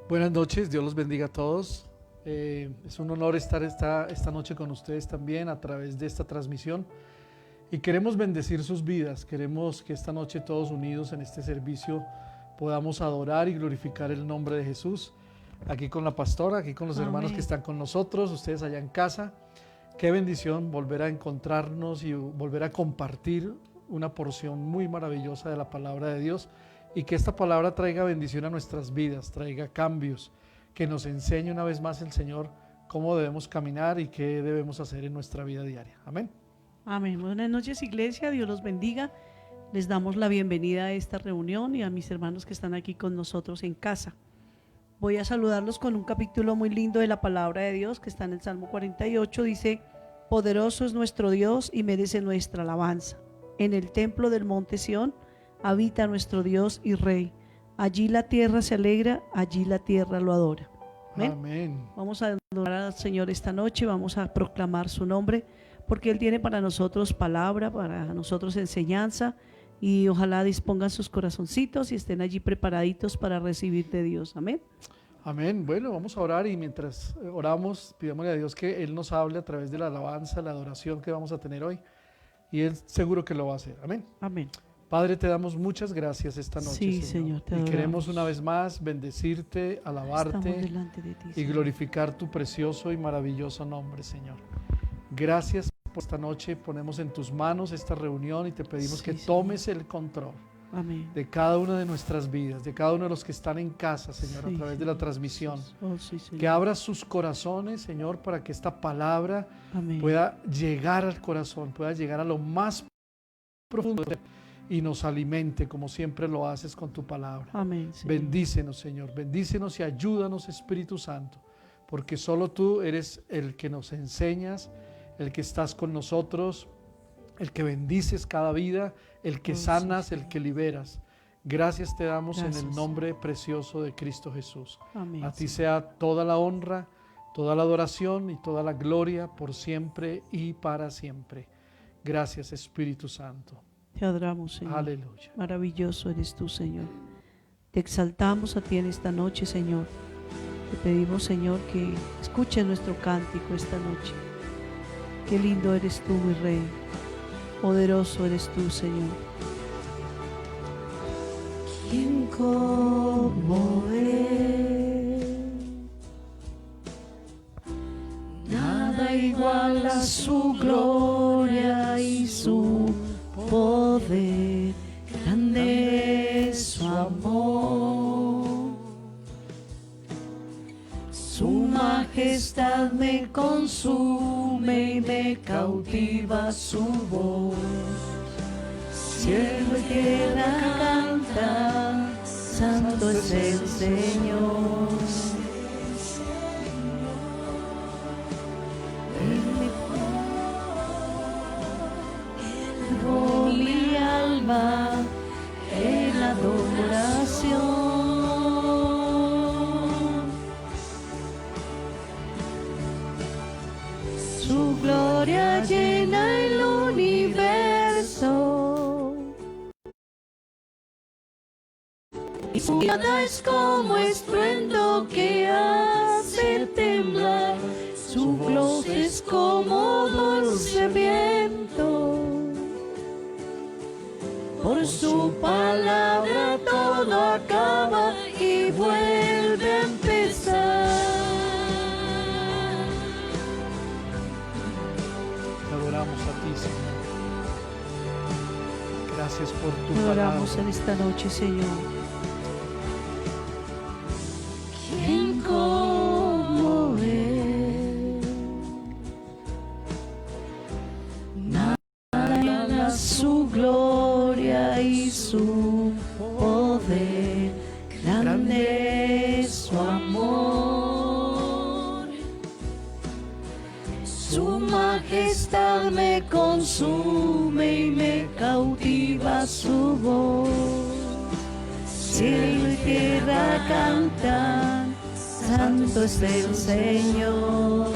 Buenas noches, Dios los bendiga a todos. Es un honor estar esta noche con ustedes también a través de esta transmisión y queremos bendecir sus vidas. Queremos que esta noche todos unidos en este servicio podamos adorar y glorificar el nombre de Jesús. Aquí con la pastora, aquí con los hermanos que están con nosotros, ustedes allá en casa. Qué bendición volver a encontrarnos y volver a compartir una porción muy maravillosa de la palabra de Dios, y que esta palabra traiga bendición a nuestras vidas, traiga cambios, que nos enseñe una vez más el Señor cómo debemos caminar y qué debemos hacer en nuestra vida diaria. Amén. Amén. Buenas noches, iglesia. Dios los bendiga. Les damos la bienvenida a esta reunión y a mis hermanos que están aquí con nosotros en casa. Voy a saludarlos con un capítulo muy lindo de la palabra de Dios que está en el Salmo 48. Dice: poderoso es nuestro Dios y merece nuestra alabanza. En el templo del monte Sión habita nuestro Dios y Rey. Allí la tierra se alegra, allí la tierra lo adora. Amén. Amén. Vamos a adorar al Señor esta noche, vamos a proclamar su nombre, porque Él tiene para nosotros palabra, para nosotros enseñanza, y ojalá dispongan sus corazoncitos y estén allí preparaditos para recibir de Dios. Amén. Amén. Bueno, vamos a orar, y mientras oramos, pidámosle a Dios que Él nos hable a través de la alabanza, la adoración que vamos a tener hoy, y Él seguro que lo va a hacer. Amén. Amén. Padre, te damos muchas gracias esta noche, Sí, Señor, te y adoramos. queremos una vez más bendecirte, alabarte Estamos delante de ti, y Señor. glorificar tu precioso y maravilloso nombre, Señor. Gracias por esta noche, ponemos en tus manos esta reunión y te pedimos Sí, que Señor. tomes el control Amén. de cada una de nuestras vidas, de cada uno de los que están en casa, Señor, Sí, a través de la Señor. transmisión. Oh, sí, Señor. Que abras sus corazones, Señor, para que esta palabra Amén. pueda llegar al corazón, pueda llegar a lo más profundo y nos alimente como siempre lo haces con tu palabra. Amén, Señor. Bendícenos, Señor, bendícenos y ayúdanos, Espíritu Santo, porque solo tú eres el que nos enseñas, el que estás con nosotros, el que bendices cada vida, el que Oh, sí, sanas, Señor. el que liberas. Gracias te damos en Gracias, el nombre precioso de Cristo Jesús. Amén. A ti Señor. sea toda la honra, toda la adoración y toda la gloria por siempre y para siempre. Gracias, Espíritu Santo. Te adoramos, Señor. Aleluya. Maravilloso eres tú, Señor. Te exaltamos a ti en esta noche, Señor. Te pedimos, Señor, que escuches nuestro cántico esta noche. Qué lindo eres tú, mi Rey. Poderoso eres tú, Señor. ¿Quién como Él? Nada iguala su gloria y su poder. Grande es su amor. Su majestad me consume y me cautiva su voz. Cielo y tierra cantan, santo es el Señor. Elevó mi alma en adoración. Su gloria llena el universo. Y su mirada es como estruendo que hace temblar. Su voz es como dulce viento. Por su palabra todo acaba y vuelve a empezar. Te adoramos a ti, Señor. Gracias por tu Te palabra. adoramos en esta noche, Señor. ¿Quién como Él? Nada iguala su gloria y su poder. Grande es su amor. Su majestad me consume y me cautiva su voz. Cielo y tierra cantan, santo es el Señor.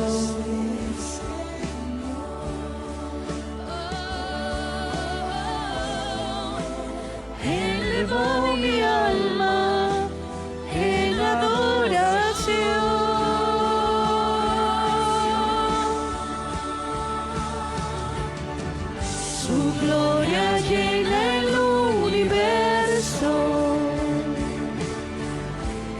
Elevó mi alma en adoración.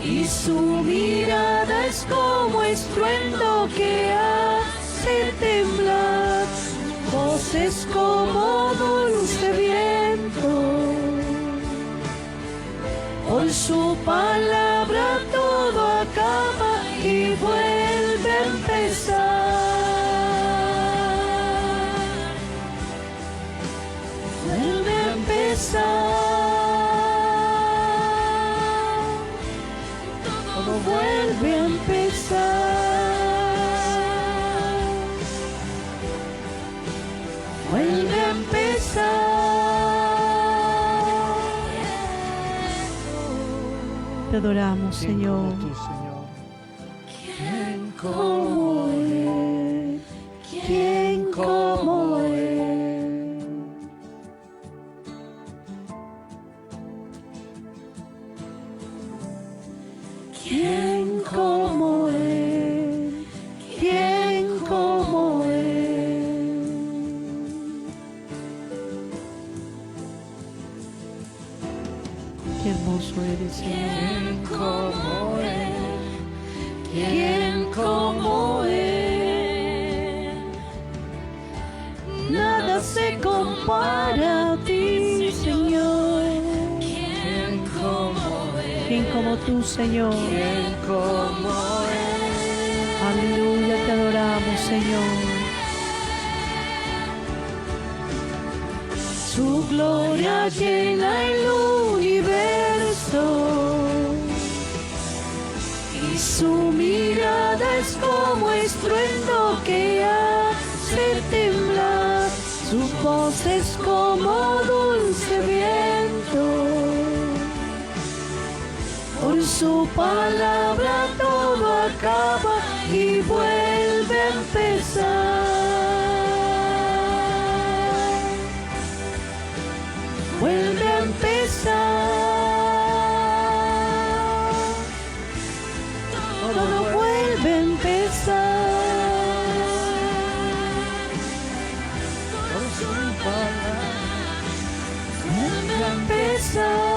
y su mirada es como estruendo que hace temblar, voz es como dulce viento. Por su palabra todo acaba y vuelve a empezar. Vuelve a empezar. Todo vuelve a empezar. Vuelve a empezar. Te adoramos, Señor. ¿Quién como Él? ¿Quién como Él? ¿Quién como Él? ¿Quién como Él? Qué hermoso eres, Señor. Como Él, ¿Quién como Él? Nada se compara a ti, Señor. ¿quién como Él? ¿Quién como tú, Señor? ¿Quién como Él? Aleluya, te adoramos, Señor. Su gloria llena el universo y su mirada es como estruendo que hace temblar, su voz es como dulce viento. Por su palabra todo acaba y vuelve a empezar. Vuelve a empezar. Todo vuelve a empezar. Por su palabra, Vuelve a empezar.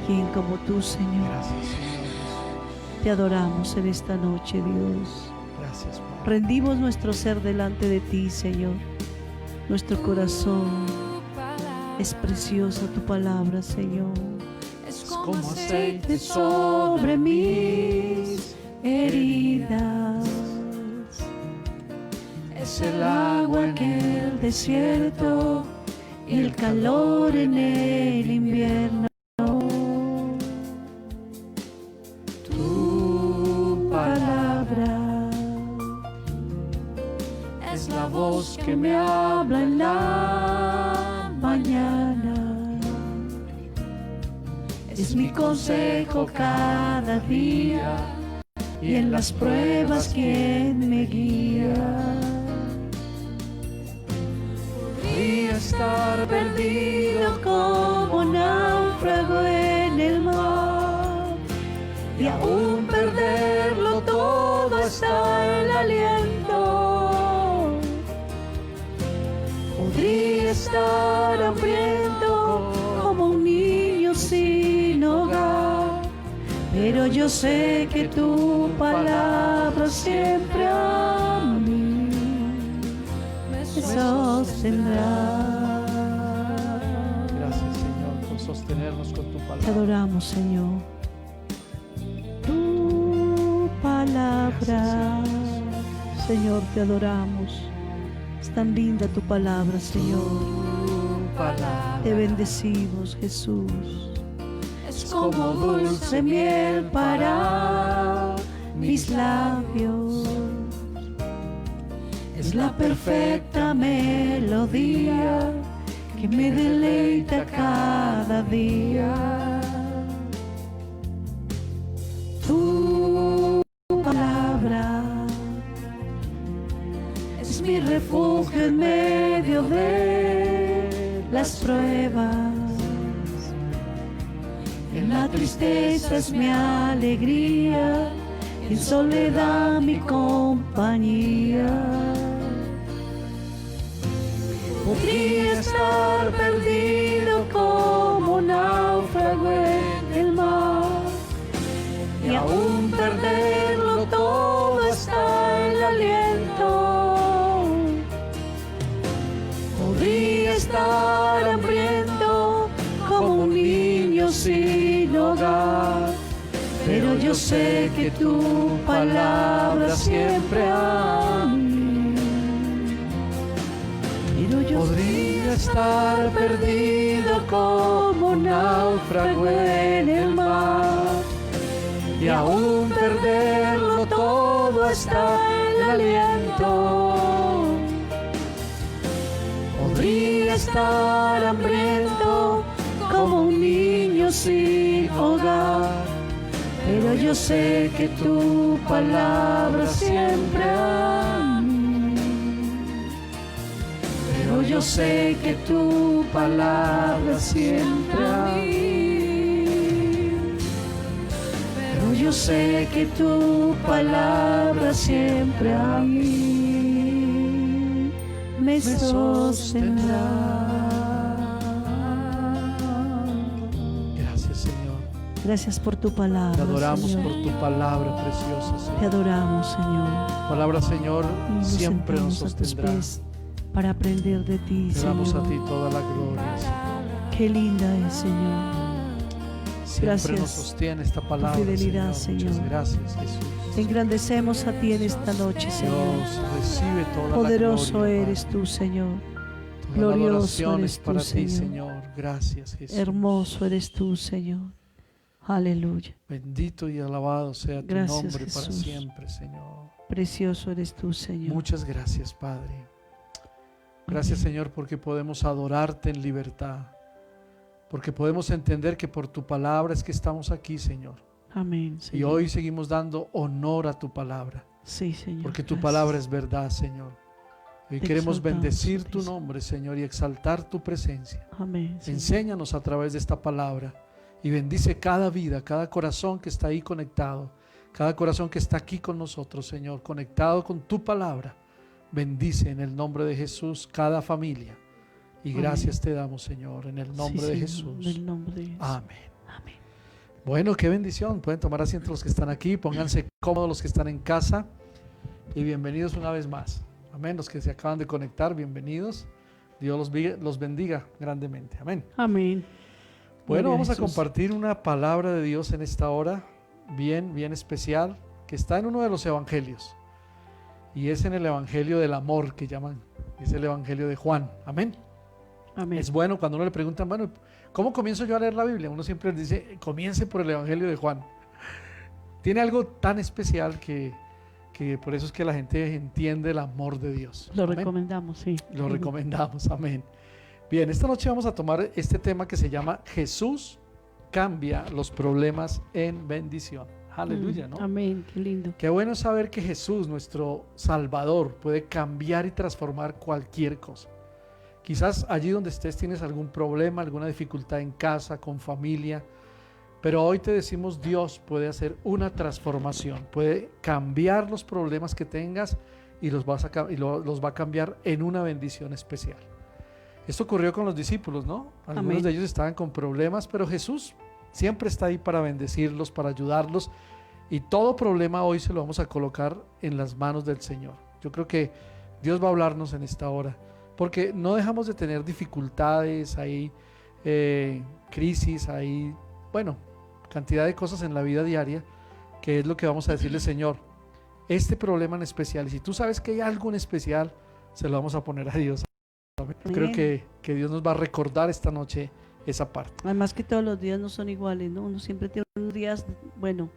¿Quién como tú, Señor? gracias, Señor. Te adoramos en esta noche, Dios. Gracias, Padre. Rendimos nuestro ser delante de ti, Señor. Nuestro corazón es preciosa tu palabra, Señor. Es como aceite Sobre mis heridas. Es el agua en el desierto y el calor en el invierno. Tu palabra es la voz que me habla en la mañana. Es mi consejo cada día y en las pruebas quien me guía. podría estar Perdido como náufrago en el mar y aún perderlo todo hasta el aliento. Podría estar hambriento como un niño sin hogar, pero yo sé que tu palabra siempre a mí me sostendrá. Gracias, Señor, por sostenernos con tu Te palabra. adoramos, Señor. Tu palabra, Señor, te adoramos. Es tan linda tu palabra, Señor. Tu palabra Te bendecimos, Jesús. es como dulce miel para mis labios. Es la perfecta melodía que me deleita cada día. Tu palabra es mi refugio en medio de las pruebas. En la tristeza es mi alegría, en soledad mi compañía. Podría estar perdido como náufrago en el mar, y aún perderlo todo está en el aliento. Podría estar hambriento como un niño sin hogar, pero yo sé que tu palabra siempre a mí. Pero yo podría estar perdido como un náufrago en el mar, y aún perderlo todo está en el aliento. Podría estar hambriento como un niño sin hogar, pero yo sé que tu palabra siempre a mí. Pero yo sé que tu palabra siempre a mí. Pero yo sé que tu palabra siempre a mí me sostendrá. Gracias por tu palabra. Te adoramos, Señor. por tu palabra preciosa, Señor. Te adoramos, Señor. Palabra, Señor, Y siempre nos sentamos a tus sostendrá. pies para aprender de ti, Te damos Señor. a ti toda la gloria, Señor. Qué linda es, Señor. Siempre Gracias nos sostiene esta palabra, fidelidad, Señor. Muchas Señor. gracias, Jesús. Te engrandecemos a ti en esta noche, Señor. Dios, recibe toda Poderoso la gloria, eres tú, Señor. Padre. Toda la glorioso adoración eres es tú, para ti, Señor. Señor. Gracias, Jesús. Hermoso eres tú, Señor. Aleluya. Bendito y alabado sea tu Gracias, nombre para Jesús. siempre, Señor. Precioso eres tú, Señor. Muchas gracias, Padre. Gracias, Amén. Señor, porque podemos adorarte en libertad. Porque podemos entender que por tu palabra es que estamos aquí, Señor. Amén, Y Señor. hoy seguimos dando honor a tu palabra. Sí, Señor. Porque tu Gracias. palabra es verdad, Señor. Hoy Te queremos exaltamos, bendecir tu Cristo. nombre, Señor, y exaltar tu presencia. Amén, Señor. Enséñanos a través de esta palabra y bendice cada vida, cada corazón que está ahí conectado, cada corazón que está aquí con nosotros, Señor, conectado con tu palabra. Bendice en el nombre de Jesús cada familia. Y Amén. gracias te damos, Señor, en el nombre Sí, de Señor, Jesús. en el nombre de Jesús. Amén. Amén. Bueno, qué bendición. Pueden tomar asiento los que están aquí, pónganse cómodos los que están en casa y bienvenidos una vez más. Amén. Los que se acaban de conectar, bienvenidos. Dios los bendiga grandemente. Amén. Amén. Bueno, Gloria a vamos a Jesús. compartir una palabra de Dios en esta hora, bien especial, que está en uno de los evangelios. Y es en el evangelio del amor que llaman, es el evangelio de Juan. Amén. Amén. Es bueno cuando uno le preguntan, bueno, ¿cómo comienzo yo a leer la Biblia? Uno siempre dice, comience por el evangelio de Juan. Tiene algo tan especial que por eso es que la gente entiende el amor de Dios. Lo Amén. recomendamos, sí. Lo recomendamos, amén. Bien, esta noche vamos a tomar este tema que se llama Jesús cambia los problemas en bendición. Aleluya, ¿no? Amén, qué lindo. Qué bueno saber que Jesús, nuestro Salvador, puede cambiar y transformar cualquier cosa. Quizás allí donde estés tienes algún problema, alguna dificultad en casa, con familia, pero hoy te decimos Dios puede hacer una transformación, puede cambiar los problemas que tengas y los va a cambiar en una bendición especial. Esto ocurrió con los discípulos, ¿no? Algunos Amén. de ellos estaban con problemas, pero Jesús siempre está ahí para bendecirlos, para ayudarlos, y todo problema hoy se lo vamos a colocar en las manos del Señor. Yo creo que Dios va a hablarnos en esta hora, porque no dejamos de tener dificultades, hay crisis, hay, bueno, cantidad de cosas en la vida diaria, que es lo que vamos a decirle, Señor, este problema en especial, y si tú sabes que hay algo en especial, se lo vamos a poner a Dios. Creo que Dios nos va a recordar esta noche esa parte. Además que todos los días no son iguales, ¿no? Uno siempre tiene unos días, bueno,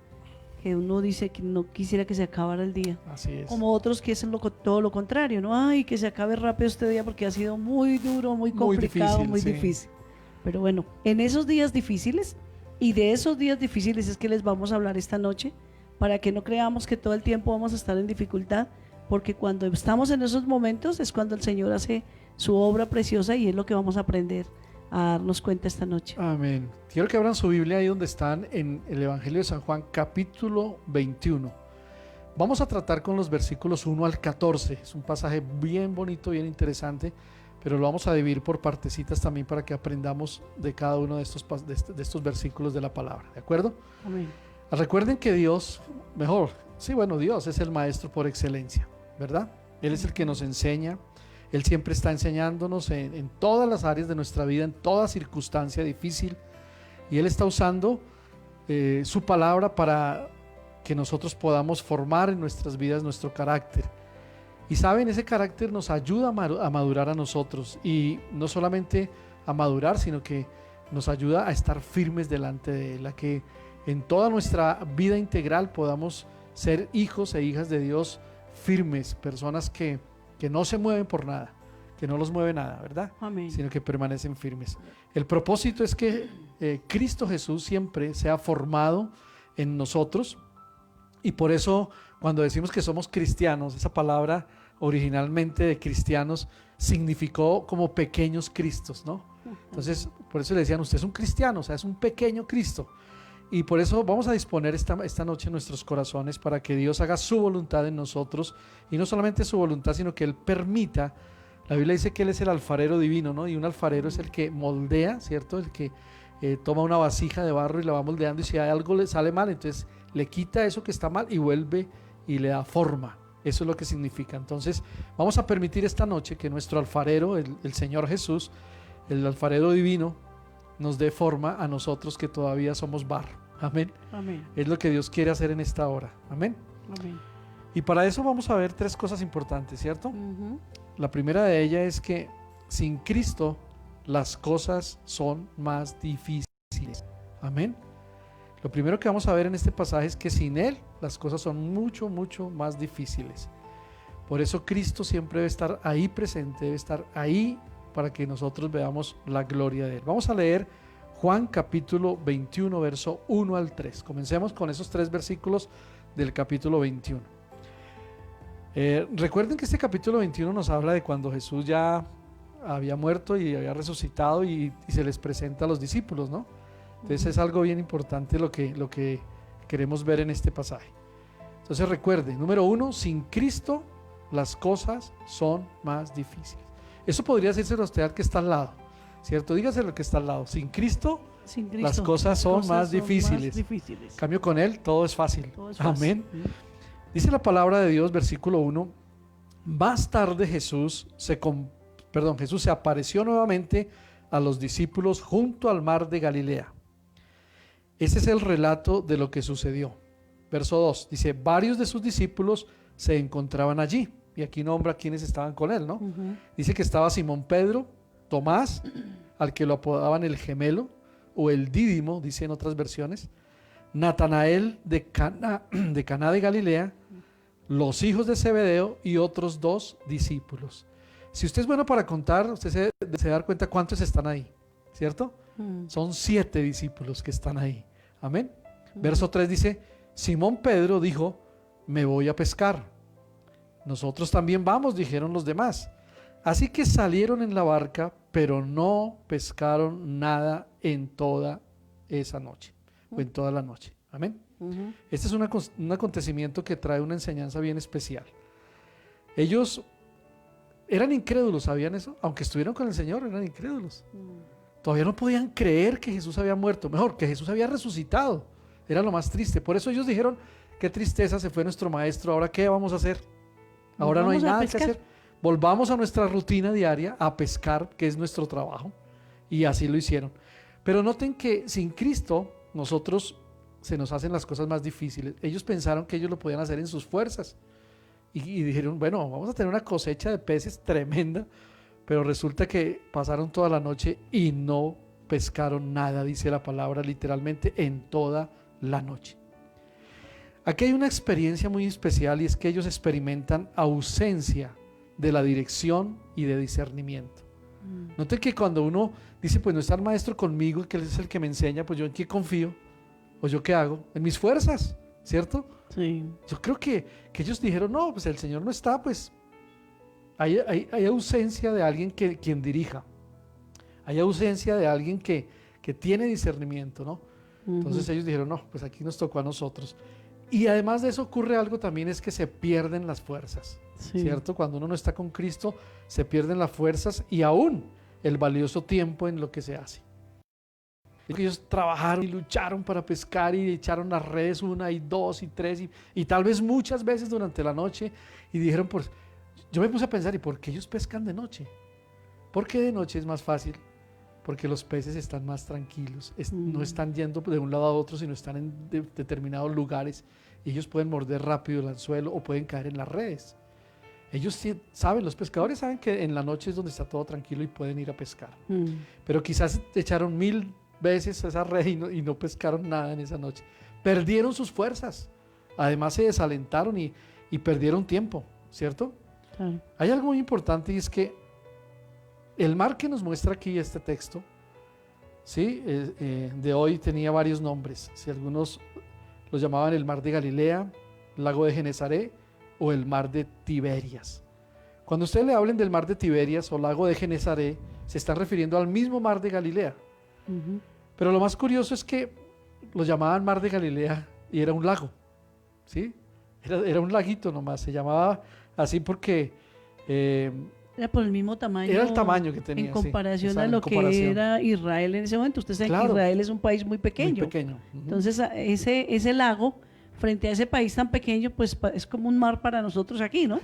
que uno dice que no quisiera que se acabara el día. Así es. Como otros que hacen todo lo contrario, ¿no? Ay, que se acabe rápido este día porque ha sido muy duro, muy complicado, muy sí. difícil. Pero bueno, en esos días difíciles, y de esos días difíciles es que les vamos a hablar esta noche, para que no creamos que todo el tiempo vamos a estar en dificultad, porque cuando estamos en esos momentos es cuando el Señor hace su obra preciosa y es lo que vamos a aprender a darnos cuenta esta noche. Amén. Quiero que abran su Biblia ahí donde están en el Evangelio de San Juan, capítulo 21. Vamos a tratar con los versículos 1 al 14. Es un pasaje bien bonito, bien interesante, pero lo vamos a dividir por partecitas también para que aprendamos de cada uno de estos versículos de la palabra, ¿de acuerdo? Amén. Recuerden que Dios, Dios es el maestro por excelencia, ¿verdad? Él es el que nos enseña, Él siempre está enseñándonos en todas las áreas de nuestra vida, en toda circunstancia difícil, y Él está usando su palabra para que nosotros podamos formar en nuestras vidas nuestro carácter. Y saben, ese carácter nos ayuda a madurar a nosotros, y no solamente a madurar, sino que nos ayuda a estar firmes delante de Él, a que en toda nuestra vida integral podamos ser hijos e hijas de Dios firmes, personas que no se mueven por nada, que no los mueve nada, ¿verdad? Amén. Sino que permanecen firmes. El propósito es que Cristo Jesús siempre sea formado en nosotros, y por eso cuando decimos que somos cristianos, esa palabra originalmente de cristianos significó como pequeños Cristos, ¿no? Entonces, por eso le decían, usted es un cristiano, o sea, es un pequeño Cristo. Y por eso vamos a disponer esta noche nuestros corazones para que Dios haga su voluntad en nosotros, y no solamente su voluntad, sino que Él permita. La Biblia dice que Él es el alfarero divino, ¿no? Y un alfarero es el que moldea, ¿cierto? El que toma una vasija de barro y la va moldeando, y si hay algo le sale mal, entonces le quita eso que está mal y vuelve y le da forma. Eso es lo que significa. Entonces vamos a permitir esta noche que nuestro alfarero, el Señor Jesús, el alfarero divino, nos dé forma a nosotros que todavía somos barro. Amén. Amén. Es lo que Dios quiere hacer en esta hora. Amén. Amén. Y para eso vamos a ver tres cosas importantes, ¿cierto? La primera de ellas es que sin Cristo las cosas son más difíciles. Amén. Lo primero que vamos a ver en este pasaje es que sin Él las cosas son mucho, mucho más difíciles. Por eso Cristo siempre debe estar ahí presente, debe estar ahí para que nosotros veamos la gloria de Él. Vamos a leer Juan capítulo 21, verso 1 al 3. Comencemos con esos tres versículos del capítulo 21. Recuerden que este capítulo 21 nos habla de cuando Jesús ya había muerto y había resucitado, y se les presenta a los discípulos, ¿no? Entonces es algo bien importante lo que queremos ver en este pasaje. Entonces recuerden, número 1, sin Cristo las cosas son más difíciles. Eso podría decírselo a usted al que está al lado, ¿cierto? Dígaselo al que está al lado. Sin Cristo las cosas son más difíciles. En cambio, con Él todo es fácil. Amén. Dice la palabra de Dios, versículo 1, más tarde Jesús se apareció nuevamente a los discípulos junto al mar de Galilea. Ese es el relato de lo que sucedió. Verso 2, dice, varios de sus discípulos se encontraban allí, y aquí nombra quienes estaban con él, ¿no? Dice que estaba Simón Pedro, Tomás, al que lo apodaban el gemelo, o el dídimo, dice en otras versiones, Natanael de Caná de Galilea, los hijos de Zebedeo y otros 2 discípulos. Si usted es bueno para contar, usted se debe dar cuenta cuántos están ahí, ¿cierto? Son 7 discípulos que están ahí. Amén. Verso 3 dice, Simón Pedro dijo, me voy a pescar. Nosotros también vamos, dijeron los demás. Así que salieron en la barca, pero no pescaron nada en toda esa noche, o en toda la noche. Amén. Este es un acontecimiento que trae una enseñanza bien especial. Ellos eran incrédulos, ¿sabían eso? Aunque estuvieron con el Señor, eran incrédulos. Todavía no podían creer que Jesús había muerto, mejor, que Jesús había resucitado. Era lo más triste. Por eso ellos dijeron, qué tristeza, se fue nuestro maestro, ¿ahora qué vamos a hacer? Ahora no hay nada que hacer. Volvamos a nuestra rutina diaria, a pescar, que es nuestro trabajo. Y así lo hicieron. Pero noten que sin Cristo, nosotros se nos hacen las cosas más difíciles. Ellos pensaron que ellos lo podían hacer en sus fuerzas. Y dijeron, bueno, vamos a tener una cosecha de peces tremenda. Pero resulta que pasaron toda la noche y no pescaron nada, dice la palabra literalmente, en toda la noche. Aquí hay una experiencia muy especial, y es que ellos experimentan ausencia de la dirección y de discernimiento. Noten que cuando uno dice, pues no está el maestro conmigo, que él es el que me enseña, pues yo en qué confío, o yo qué hago, en mis fuerzas, ¿cierto? Sí. Yo creo que ellos dijeron, no, pues el Señor no está, pues hay ausencia de alguien quien dirija, hay ausencia de alguien que tiene discernimiento, ¿no? Entonces ellos dijeron, no, pues aquí nos tocó a nosotros. Y además de eso ocurre algo también, es que se pierden las fuerzas, Sí. ¿cierto? Cuando uno no está con Cristo, se pierden las fuerzas y aún el valioso tiempo en lo que se hace. Ellos trabajaron y lucharon para pescar y echaron las redes una y dos y tres y tal vez muchas veces durante la noche y dijeron, pues, yo me puse a pensar, ¿y por qué ellos pescan de noche? ¿Por qué de noche es más fácil? Porque los peces están más tranquilos, no están yendo de un lado a otro, sino están en determinados lugares y ellos pueden morder rápido el anzuelo o pueden caer en las redes. Ellos saben, los pescadores saben que en la noche es donde está todo tranquilo y pueden ir a pescar. Pero quizás echaron 1000 veces esa red y no pescaron nada en esa noche. Perdieron sus fuerzas. Además se desalentaron y perdieron tiempo, ¿cierto? Claro. Hay algo muy importante y es que el mar que nos muestra aquí este texto, ¿sí? De hoy tenía varios nombres. Si algunos los llamaban el mar de Galilea, lago de Genesaret o el mar de Tiberias. Cuando ustedes le hablen del mar de Tiberias o lago de Genesaret, se están refiriendo al mismo mar de Galilea. Pero lo más curioso es que lo llamaban mar de Galilea y era un lago, ¿sí? Era un laguito nomás, se llamaba así porque Era por el mismo tamaño. era el tamaño que tenía. En comparación sí, a lo en comparación. que era Israel en ese momento. Usted sabe Claro. que Israel es un país muy pequeño. Muy pequeño. Entonces, ese lago, frente a ese país tan pequeño, pues es como un mar para nosotros aquí, ¿no?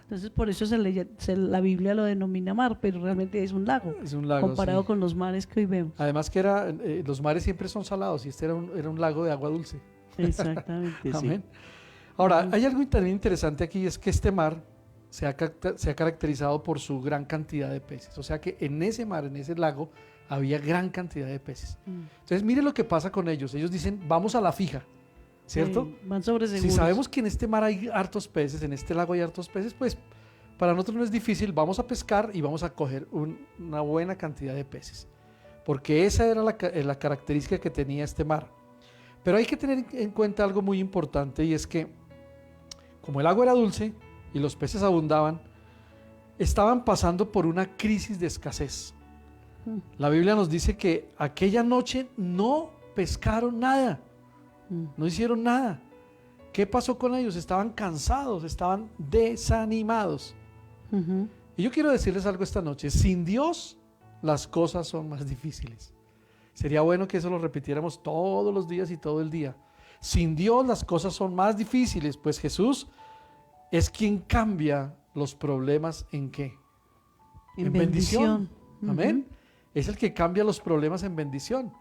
Entonces, por eso la Biblia lo denomina mar, pero realmente es un lago, Es un lago, comparado sí. con los mares que hoy vemos. Además que los mares siempre son salados y este era un lago de agua dulce. Exactamente, sí. Amén. Ahora, hay algo también interesante aquí, es que este mar se ha caracterizado por su gran cantidad de peces. O sea que en ese mar, en ese lago, había gran cantidad de peces. Entonces, mire lo que pasa con ellos. Ellos dicen, vamos a la fija, ¿cierto? Sí, van sobre seguros. Si sabemos que en este mar hay hartos peces, en este lago hay hartos peces, pues para nosotros no es difícil, vamos a pescar y vamos a coger una buena cantidad de peces. Porque esa era la característica que tenía este mar. Pero hay que tener en cuenta algo muy importante y es que como el agua era dulce y los peces abundaban, estaban pasando por una crisis de escasez. La Biblia nos dice que aquella noche no pescaron nada, no hicieron nada. ¿Qué pasó con ellos? Estaban cansados, estaban desanimados. Y yo quiero decirles algo esta noche, sin Dios las cosas son más difíciles. Sería bueno que eso lo repitiéramos todos los días y todo el día. Sin Dios las cosas son más difíciles, pues Jesús es quien cambia los problemas ¿en qué? En bendición. Amén. Es el que cambia los problemas en bendición.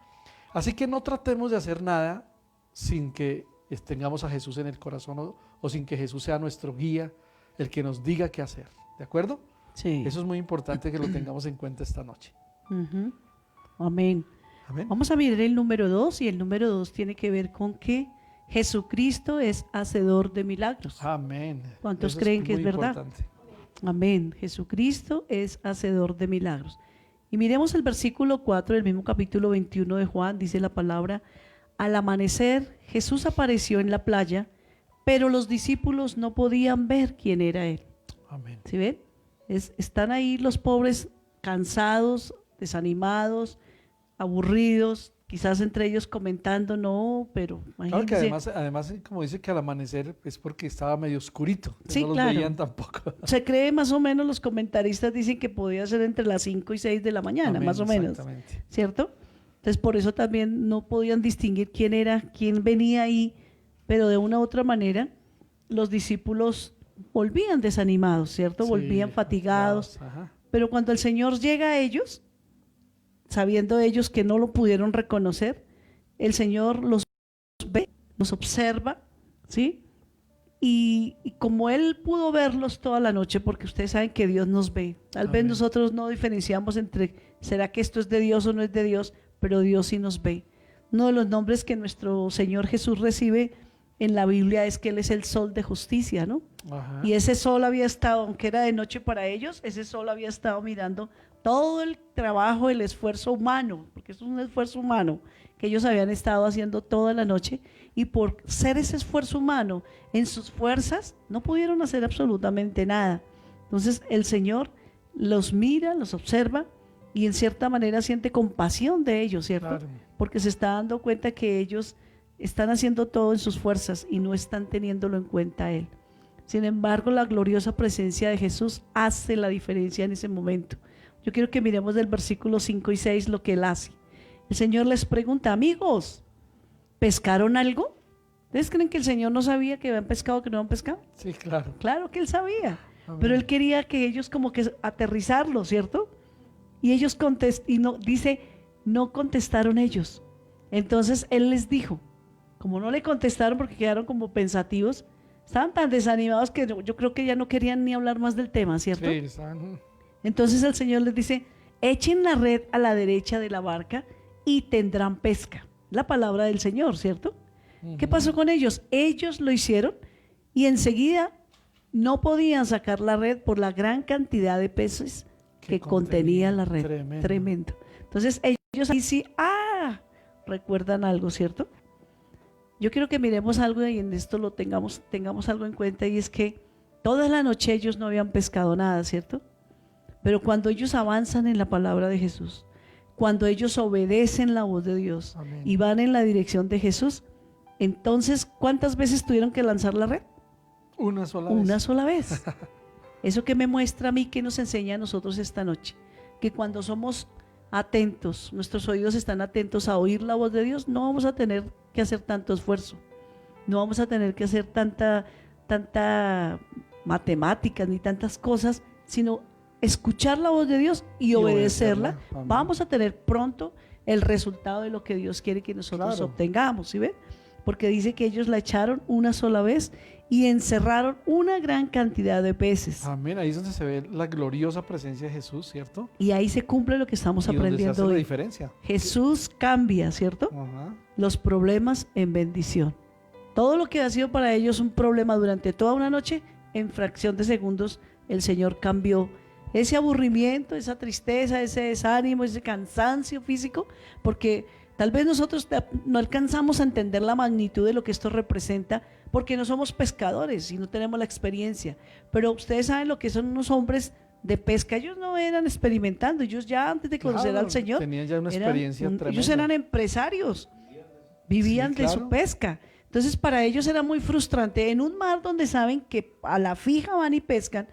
Así que no tratemos de hacer nada sin que tengamos a Jesús en el corazón o sin que Jesús sea nuestro guía, el que nos diga qué hacer. ¿De acuerdo? Sí. Eso es muy importante que lo tengamos en cuenta esta noche. Amén. Amén. Vamos a mirar el número 2 y el número 2 tiene que ver con que Jesucristo es hacedor de milagros. Amén. ¿Cuántos Eso creen que es muy verdad? importante. Amén. Jesucristo es hacedor de milagros. Y miremos el versículo 4 del mismo capítulo 21 de Juan, dice la palabra: al amanecer Jesús apareció en la playa, pero los discípulos no podían ver quién era él. Amén. ¿Sí ven? Están ahí los pobres cansados, desanimados, aburridos, quizás entre ellos comentando, no, pero Claro que imagínense. además, como dice que al amanecer es porque estaba medio oscurito, entonces Sí, no los claro. veían tampoco. Se cree más o menos, los comentaristas dicen que podía ser entre las 5 y 6 de la mañana, Amén, más o menos, exactamente. ¿cierto? Entonces por eso también no podían distinguir quién era, quién venía ahí, pero de una u otra manera los discípulos volvían desanimados, ¿cierto? Sí, Volvían fatigados, ajá. pero cuando el Señor llega a ellos, sabiendo ellos que no lo pudieron reconocer, el Señor los ve, los observa, ¿sí? Y como Él pudo verlos toda la noche, porque ustedes saben que Dios nos ve, tal vez Amén. nosotros no diferenciamos entre, ¿será que esto es de Dios o no es de Dios? Pero Dios sí nos ve. Uno de los nombres que nuestro Señor Jesús recibe en la Biblia es que Él es el sol de justicia, ¿no? Ajá. Y ese sol había estado, aunque era de noche para ellos, ese sol había estado mirando todo el trabajo, el esfuerzo humano, porque es un esfuerzo humano que ellos habían estado haciendo toda la noche, y por ser ese esfuerzo humano en sus fuerzas, no pudieron hacer absolutamente nada. Entonces el Señor los mira, los observa y en cierta manera siente compasión de ellos, ¿cierto? Claro. Porque se está dando cuenta que ellos están haciendo todo en sus fuerzas y no están teniéndolo en cuenta a Él. Sin embargo, la gloriosa presencia de Jesús hace la diferencia en ese momento. Yo quiero que miremos del versículo 5 y 6 lo que Él hace. El Señor les pregunta: amigos, ¿pescaron algo? ¿Ustedes creen que el Señor no sabía que habían pescado o que no habían pescado? Sí, claro. Claro que Él sabía. Amén. Pero Él quería que ellos como que aterrizarlo, ¿cierto? Y ellos no contestaron ellos. Entonces Él les dijo, como no le contestaron porque quedaron como pensativos, estaban tan desanimados que yo creo que ya no querían ni hablar más del tema, ¿cierto? Sí, estaban... Entonces el Señor les dice: echen la red a la derecha de la barca y tendrán pesca. La palabra del Señor, ¿cierto? ¿Qué pasó con ellos? Ellos lo hicieron y enseguida no podían sacar la red por la gran cantidad de peces que contenía la red. Tremendo. Entonces ellos ahí sí, recuerdan algo, ¿cierto? Yo quiero que miremos algo y en esto lo tengamos algo en cuenta, y es que toda la noche ellos no habían pescado nada, ¿cierto? Pero cuando ellos avanzan en la palabra de Jesús, cuando ellos obedecen la voz de Dios, amén, y van en la dirección de Jesús, entonces, ¿cuántas veces tuvieron que lanzar la red? Una sola vez. Una sola vez. Eso que me muestra a mí, que nos enseña a nosotros esta noche, que cuando somos atentos, nuestros oídos están atentos a oír la voz de Dios, no vamos a tener que hacer tanto esfuerzo, no vamos a tener que hacer tanta matemáticas ni tantas cosas, sino escuchar la voz de Dios y obedecerla. Vamos a tener pronto el resultado de lo que Dios quiere que nosotros obtengamos, ¿sí ven? Porque dice que ellos la echaron una sola vez y encerraron una gran cantidad de peces. Amén, ahí es donde se ve la gloriosa presencia de Jesús, ¿cierto? Y ahí se cumple lo que estamos aprendiendo hoy. La diferencia. Jesús cambia, ¿cierto? Los problemas en bendición. Todo lo que ha sido para ellos un problema durante toda una noche, en fracción de segundos el Señor cambió ese aburrimiento, esa tristeza, ese desánimo, ese cansancio físico, porque tal vez nosotros no alcanzamos a entender la magnitud de lo que esto representa, porque no somos pescadores y no tenemos la experiencia. Pero ustedes saben lo que son unos hombres de pesca. Ellos no eran experimentando, ellos ya antes de conocer al Señor tenían ya una experiencia tremenda. Ellos eran empresarios, vivían de su pesca. Entonces para ellos era muy frustrante en un mar donde saben que a la fija van y pescan,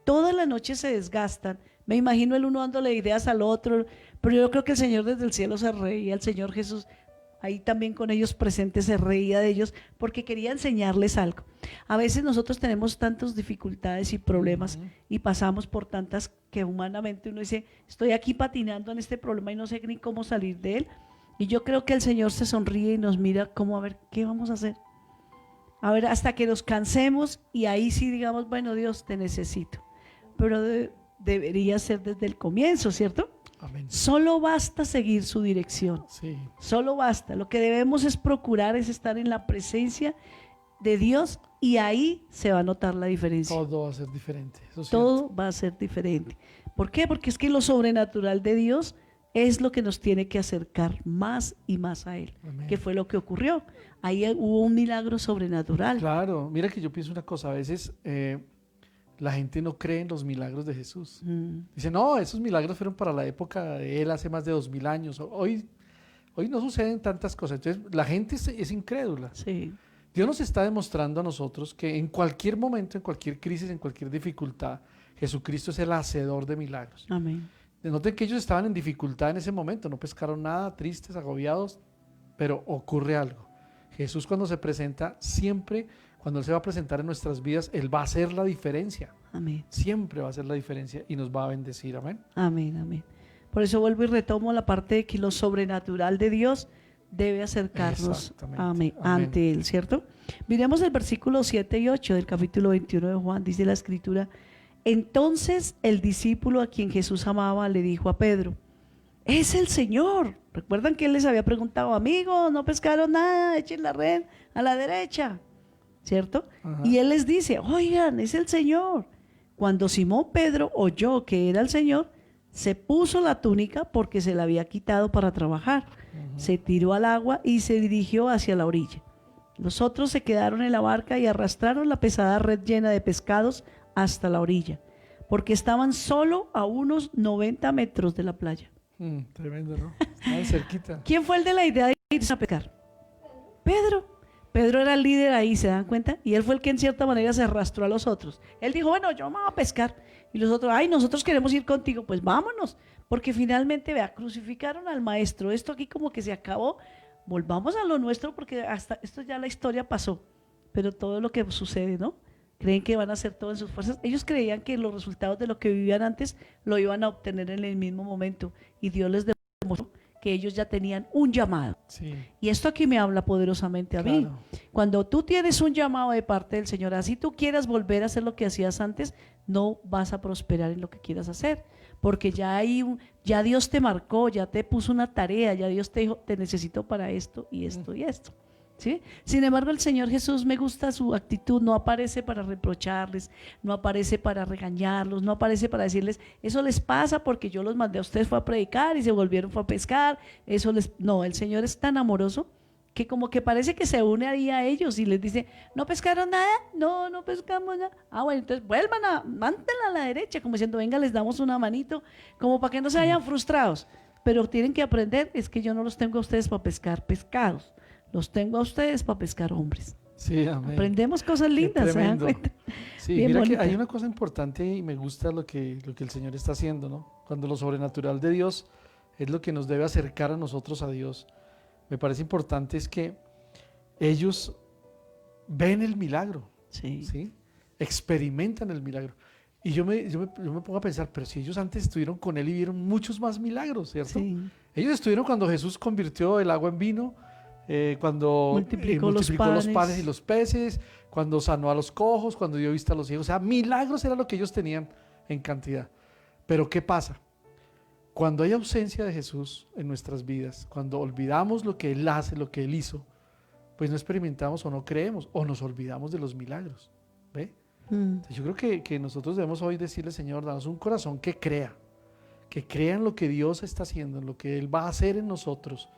toda la noche se desgastan. Me imagino el uno dándole ideas al otro, pero yo creo que el Señor desde el cielo se reía, el Señor Jesús ahí también con ellos presentes se reía de ellos porque quería enseñarles algo. A veces nosotros tenemos tantas dificultades y problemas y pasamos por tantas que humanamente uno dice, estoy aquí patinando en este problema y no sé ni cómo salir de él. Y yo creo que el Señor se sonríe y nos mira como a ver qué vamos a hacer. A ver, hasta que nos cansemos y ahí sí digamos, bueno, Dios, te necesito. Pero debería ser desde el comienzo, ¿cierto? Amén. Solo basta seguir su dirección. Sí. Solo basta. Lo que debemos es procurar es estar en la presencia de Dios y ahí se va a notar la diferencia. Todo va a ser diferente. Eso es Todo cierto. va a ser diferente. ¿Por qué? Porque es que lo sobrenatural de Dios es lo que nos tiene que acercar más y más a Él. Amén. ¿Qué fue lo que ocurrió? Ahí hubo un milagro sobrenatural. Claro, mira que yo pienso una cosa, a veces la gente no cree en los milagros de Jesús. Dice, no, esos milagros fueron para la época de Él hace más de 2000 años. Hoy no suceden tantas cosas. Entonces la gente es incrédula. Sí. Dios nos está demostrando a nosotros que en cualquier momento, en cualquier crisis, en cualquier dificultad, Jesucristo es el hacedor de milagros. Amén. Noten que ellos estaban en dificultad en ese momento, no pescaron nada, tristes, agobiados, pero ocurre algo. Jesús cuando se presenta, siempre, cuando Él se va a presentar en nuestras vidas, Él va a hacer la diferencia. Amén. Siempre va a hacer la diferencia y nos va a bendecir. Amén. Amén, amén. Por eso vuelvo y retomo la parte de que lo sobrenatural de Dios debe acercarnos ante Él, ¿cierto? Miremos el versículo 7 y 8 del capítulo 21 de Juan, dice la Escritura: entonces el discípulo a quien Jesús amaba le dijo a Pedro: es el Señor. Recuerdan que Él les había preguntado, amigos, no pescaron nada, echen la red a la derecha, ¿cierto? Ajá. Y Él les dice, oigan, es el Señor. Cuando Simón Pedro oyó que era el Señor, se puso la túnica porque se la había quitado para trabajar. Se tiró al agua y se dirigió hacia la orilla. Los otros se quedaron en la barca y arrastraron la pesada red llena de pescados hasta la orilla, porque estaban solo a unos 90 metros de la playa. Tremendo, ¿no? Estaban cerquita. ¿Quién fue el de la idea de irse a pescar? Pedro era el líder ahí, ¿se dan cuenta? Y él fue el que en cierta manera se arrastró a los otros. Él dijo, bueno, yo me voy a pescar. Y los otros, ay, nosotros queremos ir contigo, pues vámonos. Porque finalmente, vea, crucificaron al maestro. Esto aquí como que se acabó. Volvamos a lo nuestro porque hasta esto ya la historia pasó. Pero todo lo que sucede, ¿no? Creen que van a hacer todo en sus fuerzas. Ellos creían que los resultados de lo que vivían antes lo iban a obtener en el mismo momento. Y Dios les demostró que ellos ya tenían un llamado. Sí, Y esto aquí me habla poderosamente a mí. claro. Cuando tú tienes un llamado de parte del Señor, así tú quieras volver a hacer lo que hacías antes, no vas a prosperar en lo que quieras hacer, porque ya Dios te marcó, ya te puso una tarea, ya Dios te dijo, te necesito para esto y esto y esto. ¿Sí? Sin embargo, el Señor Jesús, me gusta su actitud, no aparece para reprocharles, no aparece para regañarlos, no aparece para decirles, eso les pasa porque yo los mandé a ustedes, fue a predicar y se volvieron, fue a pescar, no, el Señor es tan amoroso que como que parece que se une ahí a ellos y les dice, ¿no pescaron nada? No, no pescamos nada. Ah, bueno, entonces mándenla a la derecha, como diciendo, venga, les damos una manito, como para que no se vayan frustrados, pero tienen que aprender, es que yo no los tengo a ustedes para pescar pescados, los tengo a ustedes para pescar hombres. Sí, amén. Aprendemos cosas Qué lindas, ¿se dan tremendo. cuenta? Sí, Bien mira que bonita. hay una cosa importante y me gusta lo que el Señor está haciendo, ¿no? Cuando lo sobrenatural de Dios es lo que nos debe acercar a nosotros a Dios. Me parece importante es que ellos ven el milagro, Sí, ¿sí? Experimentan el milagro. Y yo me pongo a pensar, pero si ellos antes estuvieron con Él y vieron muchos más milagros, ¿cierto? sí. Ellos estuvieron cuando Jesús convirtió el agua en vino, cuando Multiplicó los multiplicó los panes. panes y los peces, cuando sanó a los cojos, cuando dio vista a los ciegos. O sea, milagros era lo que ellos tenían en cantidad. Pero ¿qué pasa? Cuando hay ausencia de Jesús en nuestras vidas, cuando olvidamos lo que Él hace, lo que Él hizo, pues no experimentamos o no creemos o nos olvidamos de los milagros. ¿Ve? Entonces yo creo que nosotros debemos hoy decirle, Señor, danos un corazón que crea en lo que Dios está haciendo, en lo que Él va a hacer en nosotros.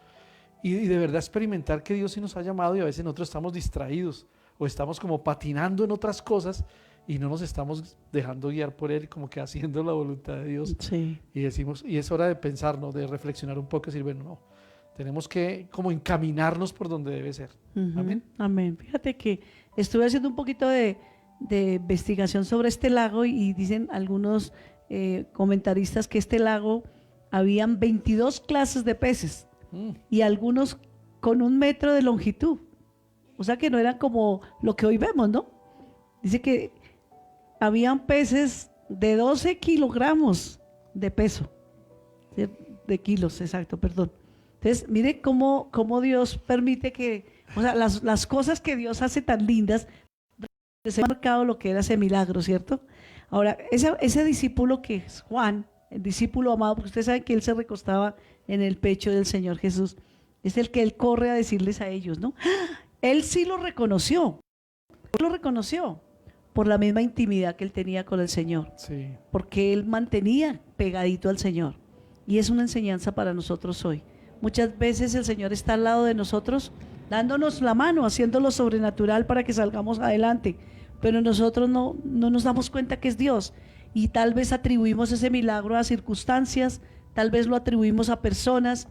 Y de verdad experimentar que Dios sí nos ha llamado y a veces nosotros estamos distraídos o estamos como patinando en otras cosas y no nos estamos dejando guiar por Él, como que haciendo la voluntad de Dios. Sí. Y decimos, y es hora de pensar, ¿no? De reflexionar un poco y decir, bueno, no, tenemos que como encaminarnos por donde debe ser. Ujú. Amén. Amén. Fíjate que estuve haciendo un poquito de investigación sobre este lago y dicen algunos comentaristas que este lago habían 22 clases de peces y algunos con 1 metro de longitud. O sea que no eran como lo que hoy vemos, ¿no? Dice que habían peces de 12 kilogramos de peso, ¿sí? De kilos, exacto, perdón. Entonces, mire cómo Dios permite que, o sea, las cosas que Dios hace tan lindas, se ha marcado lo que era ese milagro, ¿cierto? Ahora, ese discípulo que es Juan, el discípulo amado, porque usted sabe que él se recostaba en el pecho del Señor Jesús, es el que él corre a decirles a ellos, ¿no? Él sí lo reconoció por la misma intimidad que él tenía con el Señor, Sí, porque él mantenía pegadito al Señor. Y es una enseñanza para nosotros hoy. Muchas veces el Señor está al lado de nosotros, dándonos la mano, haciendo lo sobrenatural para que salgamos adelante, pero nosotros no nos damos cuenta que es Dios y tal vez atribuimos ese milagro a circunstancias, tal vez lo atribuimos a personas,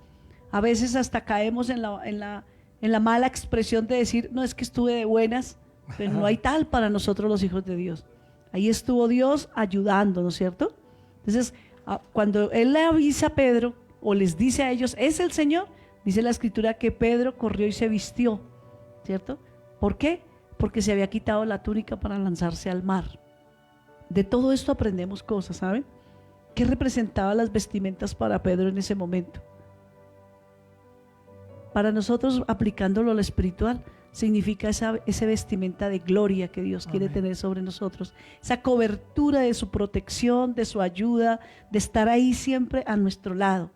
a veces hasta caemos en la mala expresión de decir, no, es que estuve de buenas, pero no hay tal para nosotros los hijos de Dios. Ahí estuvo Dios ayudándonos, ¿cierto? Entonces, cuando Él le avisa a Pedro o les dice a ellos, es el Señor, dice la Escritura que Pedro corrió y se vistió, ¿cierto? ¿Por qué? Porque se había quitado la túnica para lanzarse al mar. De todo esto aprendemos cosas, ¿saben? ¿Qué representaban las vestimentas para Pedro en ese momento? Para nosotros, aplicándolo a lo espiritual, significa esa vestimenta de gloria que Dios quiere Amén. tener sobre nosotros, esa cobertura de su protección, de su ayuda, de estar ahí siempre a nuestro lado.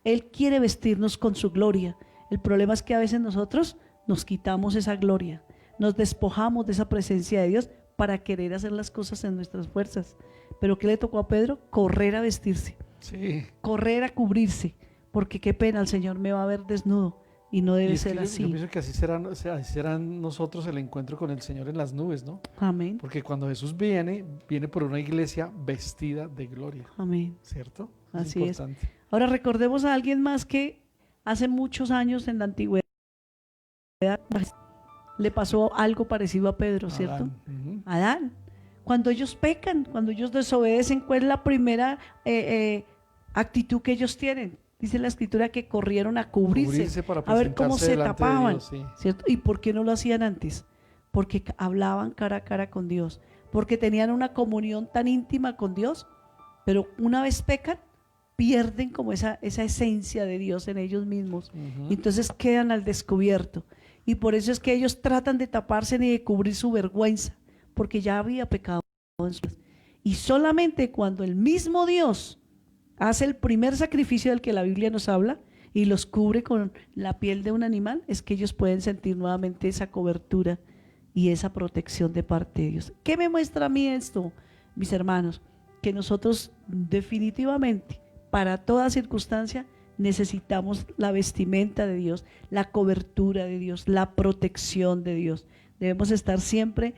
Él quiere vestirnos con su gloria. El problema es que a veces nosotros nos quitamos esa gloria, nos despojamos de esa presencia de Dios para querer hacer las cosas en nuestras fuerzas. Pero ¿qué le tocó a Pedro? Correr a vestirse, sí. correr a cubrirse, porque qué pena, el Señor me va a ver desnudo y no Y debe es que ser yo así. pienso que así serán nosotros el encuentro con el Señor en las nubes, ¿no? Amén, Porque cuando Jesús viene por una iglesia vestida de gloria, amén. ¿cierto? Así es. importante. Ahora recordemos a alguien más que hace muchos años en la antigüedad le pasó algo parecido a Pedro, ¿cierto? Adán. Cuando ellos pecan, cuando ellos desobedecen, ¿cuál es la primera actitud que ellos tienen? Dice la escritura que corrieron a cubrirse para a ver cómo se tapaban, Dios, sí. ¿cierto? ¿Y por qué no lo hacían antes? Porque hablaban cara a cara con Dios, porque tenían una comunión tan íntima con Dios, pero una vez pecan, pierden como esa esencia de Dios en ellos mismos, y entonces quedan al descubierto, y por eso es que ellos tratan de taparse ni de cubrir su vergüenza, porque ya había pecado en sus vidas. Y solamente cuando el mismo Dios hace el primer sacrificio del que la Biblia nos habla y los cubre con la piel de un animal, es que ellos pueden sentir nuevamente esa cobertura y esa protección de parte de Dios. ¿Qué me muestra a mí esto, mis hermanos? Que nosotros definitivamente, para toda circunstancia, necesitamos la vestimenta de Dios, la cobertura de Dios, la protección de Dios. Debemos estar siempre,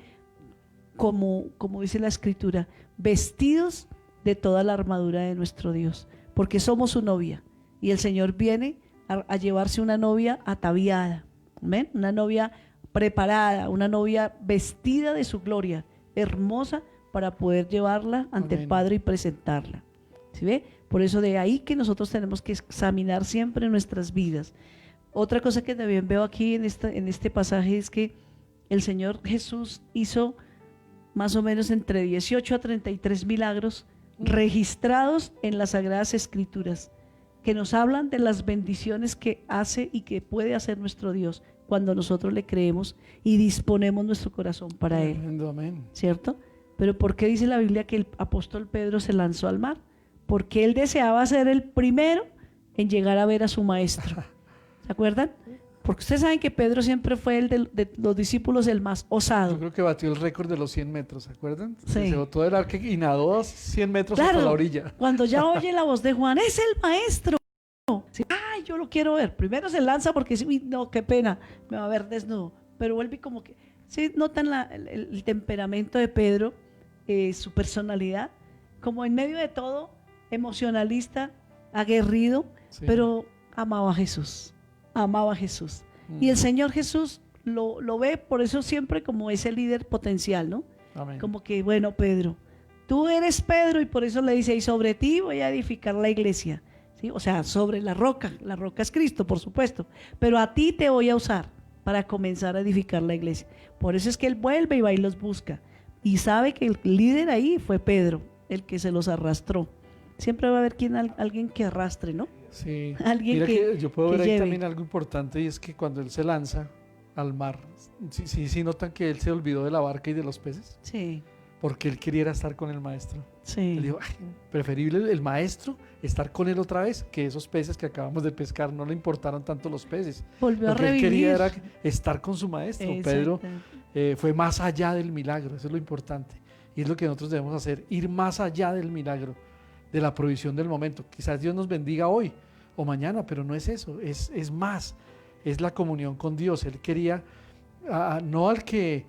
como dice la Escritura, vestidos de toda la armadura de nuestro Dios, porque somos su novia y el Señor viene a llevarse una novia ataviada, ¿amén? Una novia preparada, una novia vestida de su gloria, hermosa, para poder llevarla ante Amén. el Padre y presentarla. ¿Sí ve? Por eso de ahí que nosotros tenemos que examinar siempre nuestras vidas. Otra cosa que también veo aquí en este pasaje es que el Señor Jesús hizo más o menos entre 18 a 33 milagros registrados en las Sagradas Escrituras, que nos hablan de las bendiciones que hace y que puede hacer nuestro Dios cuando nosotros le creemos y disponemos nuestro corazón para Él. Amén. ¿Cierto? Pero ¿por qué dice la Biblia que el apóstol Pedro se lanzó al mar? Porque él deseaba ser el primero en llegar a ver a su maestro. ¿Se acuerdan? Porque ustedes saben que Pedro siempre fue el de los discípulos el más osado. Yo creo que batió el récord de los 100 metros, ¿se acuerdan? Sí. Se botó del arca y nadó 100 metros Claro, hasta la orilla. cuando ya oye la voz de Juan, es el maestro. Sí, ay, yo lo quiero ver. Primero se lanza porque uy, no, qué pena, me va a ver desnudo. Pero vuelve como que, ¿sí notan el temperamento de Pedro, su personalidad? Como en medio de todo, emocionalista, aguerrido, Sí. pero amaba a Jesús, amaba a Jesús. Y el Señor Jesús lo ve por eso siempre como ese líder potencial, ¿no? Amén. Como que, bueno, Pedro, tú eres Pedro, y por eso le dice, y sobre ti voy a edificar la iglesia, ¿sí? O sea, sobre la roca es Cristo, por supuesto, pero a ti te voy a usar para comenzar a edificar la iglesia. Por eso es que él vuelve y va y los busca, y sabe que el líder ahí fue Pedro, el que se los arrastró. Siempre va a haber alguien que arrastre, ¿no? Sí. Alguien Mira que yo puedo que ver ahí lleve. también algo importante, y es que cuando él se lanza al mar, sí notan que él se olvidó de la barca y de los peces, Sí, porque él quería estar con el maestro. Él sí. dijo, "Ay, preferible el maestro, estar con él otra vez, que esos peces que acabamos de pescar". No le importaron tanto los peces. Volvió Lo a que él revivir. quería era estar con su maestro. Pedro Exacto. fue más allá del milagro, eso es lo importante. Y es lo que nosotros debemos hacer, ir más allá del milagro, de la provisión del momento. Quizás Dios nos bendiga hoy o mañana, pero no es eso, es más, es la comunión con Dios. Él quería, no al que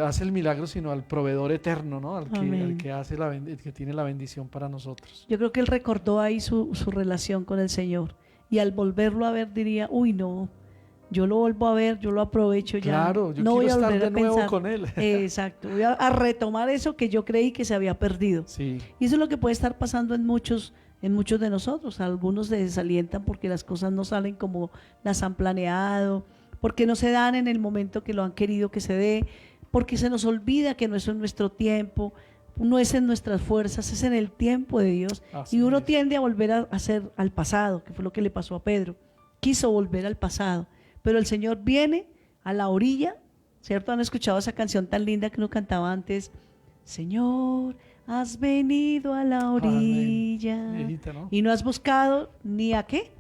hace el milagro, sino al proveedor eterno, ¿no? al que hace el que tiene la bendición para nosotros. Yo creo que él recordó ahí su relación con el Señor, y al volverlo a ver diría, uy, no, yo lo vuelvo a ver, yo lo aprovecho ya. Claro, yo no quiero voy a estar volver de a nuevo pensar. con él. Exacto, voy a retomar eso que yo creí que se había perdido. Sí, Y eso es lo que puede estar pasando en muchos de nosotros. Algunos se desalientan porque las cosas no salen como las han planeado, porque no se dan en el momento que lo han querido que se dé, porque se nos olvida que no es en nuestro tiempo, no es en nuestras fuerzas, es en el tiempo de Dios. así Y uno es. tiende a volver a hacer al pasado, que fue lo que le pasó a Pedro. Quiso volver al pasado, pero el Señor viene a la orilla, ¿cierto? ¿Han escuchado esa canción tan linda que uno cantaba antes? Señor, has venido a la orilla. Viejita, ¿no? Y no has buscado ni a qué,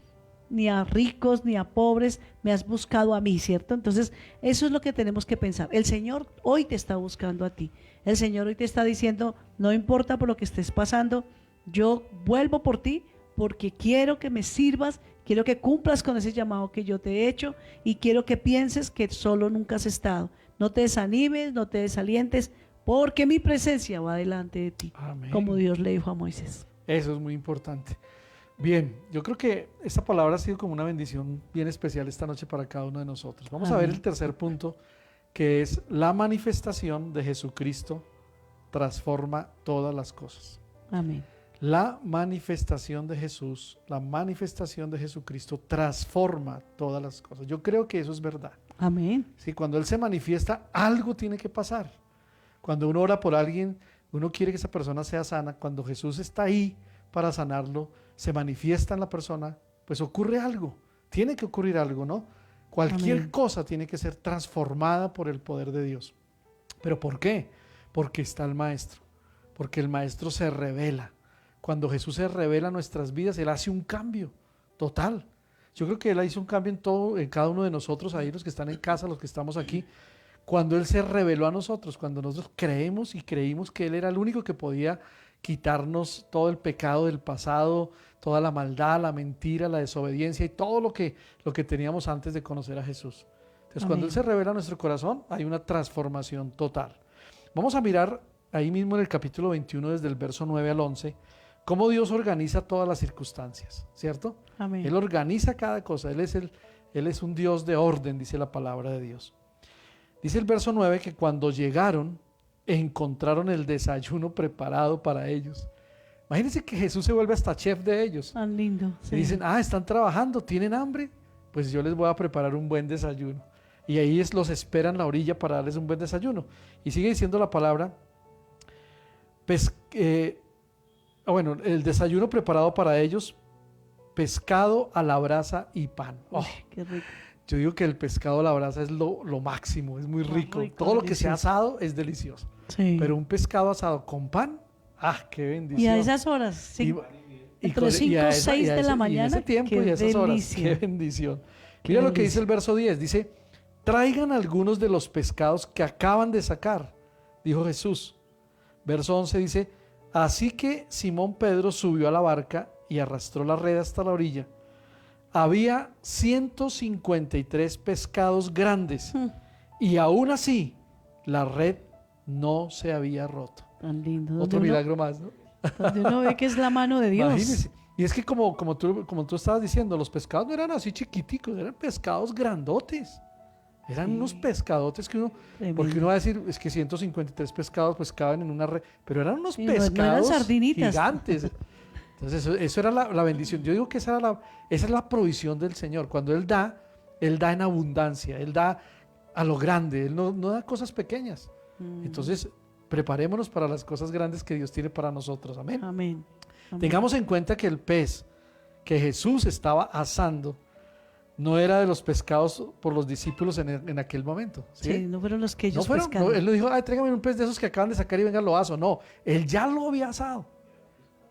ni a ricos, ni a pobres, me has buscado a mí, ¿cierto? Entonces, eso es lo que tenemos que pensar. El Señor hoy te está buscando a ti. El Señor hoy te está diciendo, no importa por lo que estés pasando, yo vuelvo por ti porque quiero que me sirvas, quiero que cumplas con ese llamado que yo te he hecho, y quiero que pienses que solo nunca has estado. No te desanimes, no te desalientes, porque mi presencia va delante de ti, Amén. como Dios le dijo a Moisés. Eso es muy importante. Bien, yo creo que esta palabra ha sido como una bendición bien especial esta noche para cada uno de nosotros. Vamos a ver el tercer punto, que es la manifestación de Jesucristo transforma todas las cosas. Amén. La manifestación de Jesús, la manifestación de Jesucristo transforma todas las cosas. Yo creo que eso es verdad. Amén. Sí, cuando Él se manifiesta, algo tiene que pasar. Cuando uno ora por alguien, uno quiere que esa persona sea sana. Cuando Jesús está ahí para sanarlo, se manifiesta en la persona, pues ocurre algo. Tiene que ocurrir algo, ¿no? Cualquier Amén. cosa tiene que ser transformada por el poder de Dios. ¿Pero por qué? Porque está el Maestro. Porque el Maestro se revela. Cuando Jesús se revela en nuestras vidas, Él hace un cambio total. Yo creo que Él hizo un cambio en cada uno de nosotros, ahí los que están en casa, los que estamos aquí. Cuando Él se reveló a nosotros, cuando nosotros creemos y creímos que Él era el único que podía quitarnos todo el pecado del pasado, toda la maldad, la mentira, la desobediencia y todo lo que teníamos antes de conocer a Jesús. Entonces, cuando Él se revela a nuestro corazón, hay una transformación total. Vamos a mirar ahí mismo en el capítulo 21, desde el verso 9 al 11, cómo Dios organiza todas las circunstancias, ¿cierto? Amén. Él organiza cada cosa, Él es un Dios de orden, dice la palabra de Dios. Dice el verso 9 que cuando llegaron, encontraron el desayuno preparado para ellos. Imagínense que Jesús se vuelve hasta chef de ellos. Tan lindo. Y dicen, están trabajando, ¿tienen hambre? Pues yo les voy a preparar un buen desayuno. Y ahí los esperan en la orilla para darles un buen desayuno. Y sigue diciendo la palabra, el desayuno preparado para ellos, pescado a la brasa y pan. Uy, qué rico. Yo digo que el pescado a la brasa es lo máximo, es muy rico. Todo lo que sea asado es delicioso. Sí. Pero un pescado asado con pan, qué bendición. Y a esas horas, sí. Entre 5 y 6 de la mañana, y ese tiempo y esas horas, qué bendición. Mira lo que dice el verso 10, dice, traigan algunos de los pescados que acaban de sacar, dijo Jesús. Verso 11 dice, así que Simón Pedro subió a la barca y arrastró la red hasta la orilla. Había 153 pescados grandes y aún así la red no se había roto. Tan lindo. Otro milagro más, ¿no? Donde uno ve que es la mano de Dios. Imagínese. Y es que como tú estabas diciendo, los pescados no eran así chiquiticos, eran pescados grandotes. Eran unos pescadotes que porque uno va a decir, es que 153 pescados pues caben en una red, pero eran unos pescados gigantes. Entonces eso era la bendición. Yo digo que esa es la provisión del Señor. Cuando Él da en abundancia, Él da a lo grande, Él no da cosas pequeñas. Entonces preparémonos para las cosas grandes que Dios tiene para nosotros. Amén. Amén. Tengamos en cuenta que el pez que Jesús estaba asando no era de los pescados por los discípulos en aquel momento. Sí, no fueron los que ellos pescaron. No, él le dijo, tráigame un pez de esos que acaban de sacar y venga, lo aso. No, él ya lo había asado.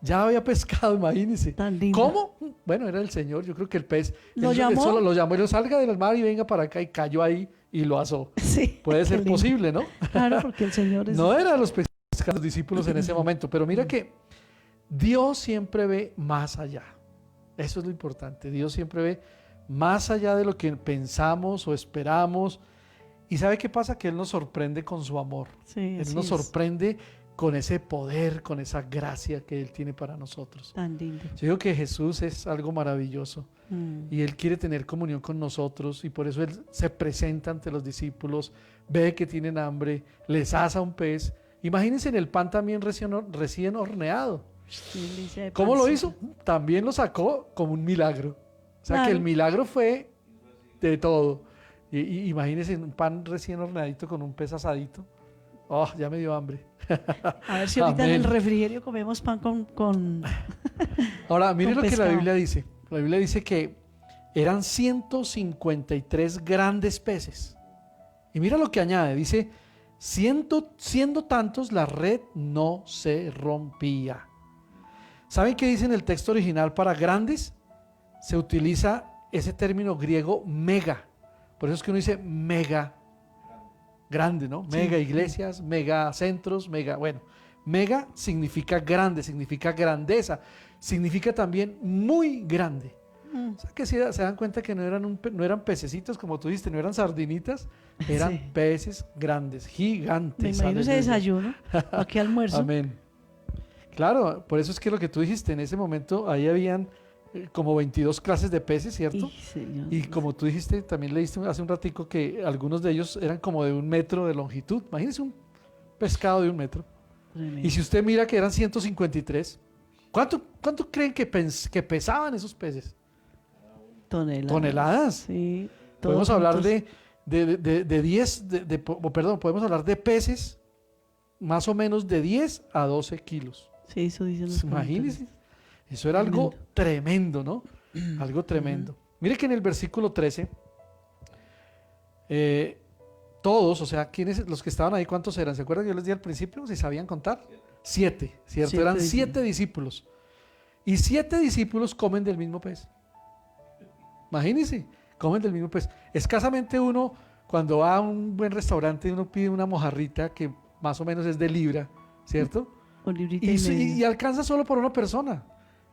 Ya había pescado, imagínense. Tan lindo. ¿Cómo? Bueno, era el Señor. Yo creo que el pez ¿Lo él llamó? solo lo llamó y lo salga del mar y venga para acá y cayó ahí y lo asó. Sí. Puede ser posible, ¿no? Claro, porque el Señor es... No eran los pescados los discípulos en ese momento, pero mira que Dios siempre ve más allá. Eso es lo importante. Dios siempre ve más allá de lo que pensamos o esperamos. ¿Y sabe qué pasa? Que Él nos sorprende con su amor. Sí, Él nos sorprende con ese poder, con esa gracia que Él tiene para nosotros. Tan lindo. Yo digo que Jesús es algo maravilloso y Él quiere tener comunión con nosotros y por eso Él se presenta ante los discípulos, ve que tienen hambre, les asa un pez. Imagínense en el pan también recién horneado. ¿Cómo lo hizo? También lo sacó como un milagro. O sea que el milagro fue de todo. Y imagínense un pan recién horneadito con un pez asadito. Ya me dio hambre. A ver si ahorita en el refrigerio comemos pan con Ahora, mire lo que pescado. la Biblia dice. La Biblia dice que eran 153 grandes peces. Y mira lo que añade. Dice, siendo tantos, la red no se rompía. ¿Saben qué dice en el texto original para grandes? Se utiliza ese término griego mega. Por eso es que uno dice mega grande, ¿no? Mega iglesias, mega centros, mega significa grande, significa grandeza, significa también muy grande. O sea que se dan cuenta que no eran pececitos como tú dijiste, no eran sardinitas, eran peces grandes, gigantes. Me imagino ese desayuno, aquí almuerzo. Amén. Claro, por eso es que lo que tú dijiste, en ese momento ahí habían como 22 clases de peces, ¿cierto? Señor. Y como tú dijiste, también leíste hace un ratico que algunos de ellos eran como de 1 metro de longitud. Imagínense un pescado de 1 metro. Tremendo. Y si usted mira que eran 153, ¿cuánto creen que pesaban esos peces? Toneladas. Sí. Podemos todos hablar juntos. de 10, perdón, podemos hablar de peces más o menos de 10 a 12 kilos. Sí, eso dicen los Pues imagínense, eso era algo tremendo, ¿no? Algo tremendo. Mire que en el versículo 13, todos, o sea, los que estaban ahí, ¿cuántos eran? ¿Se acuerdan que yo les di al principio? ¿Si sabían contar? 7, ¿cierto? 7 Eran discípulos. 7 discípulos. Y 7 discípulos comen del mismo pez. Imagínense, comen del mismo pez. Escasamente uno, cuando va a un buen restaurante, uno pide una mojarrita que más o menos es de libra, ¿cierto? Con librita Y, y y media. alcanza solo por una persona.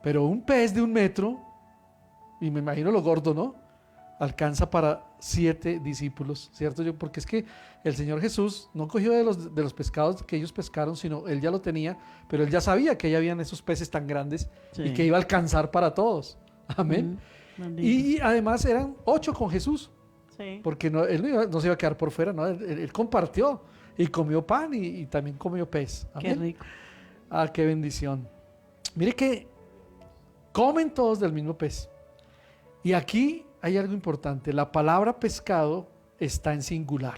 Pero un pez de 1 metro, y me imagino lo gordo, ¿no? Alcanza para 7 discípulos, ¿cierto? Porque es que el Señor Jesús no cogió de los pescados que ellos pescaron, sino Él ya lo tenía, pero Él ya sabía que ya habían esos peces tan grandes Sí. y que iba a alcanzar para todos. Amén. Bendito. Y además eran 8 con Jesús, Sí. porque él no se iba a quedar por fuera, ¿no? Él compartió y comió pan y también comió pez. Qué Amén. rico. Ah, qué bendición. Mire que comen todos del mismo pez. Y aquí hay algo importante. La palabra pescado está en singular.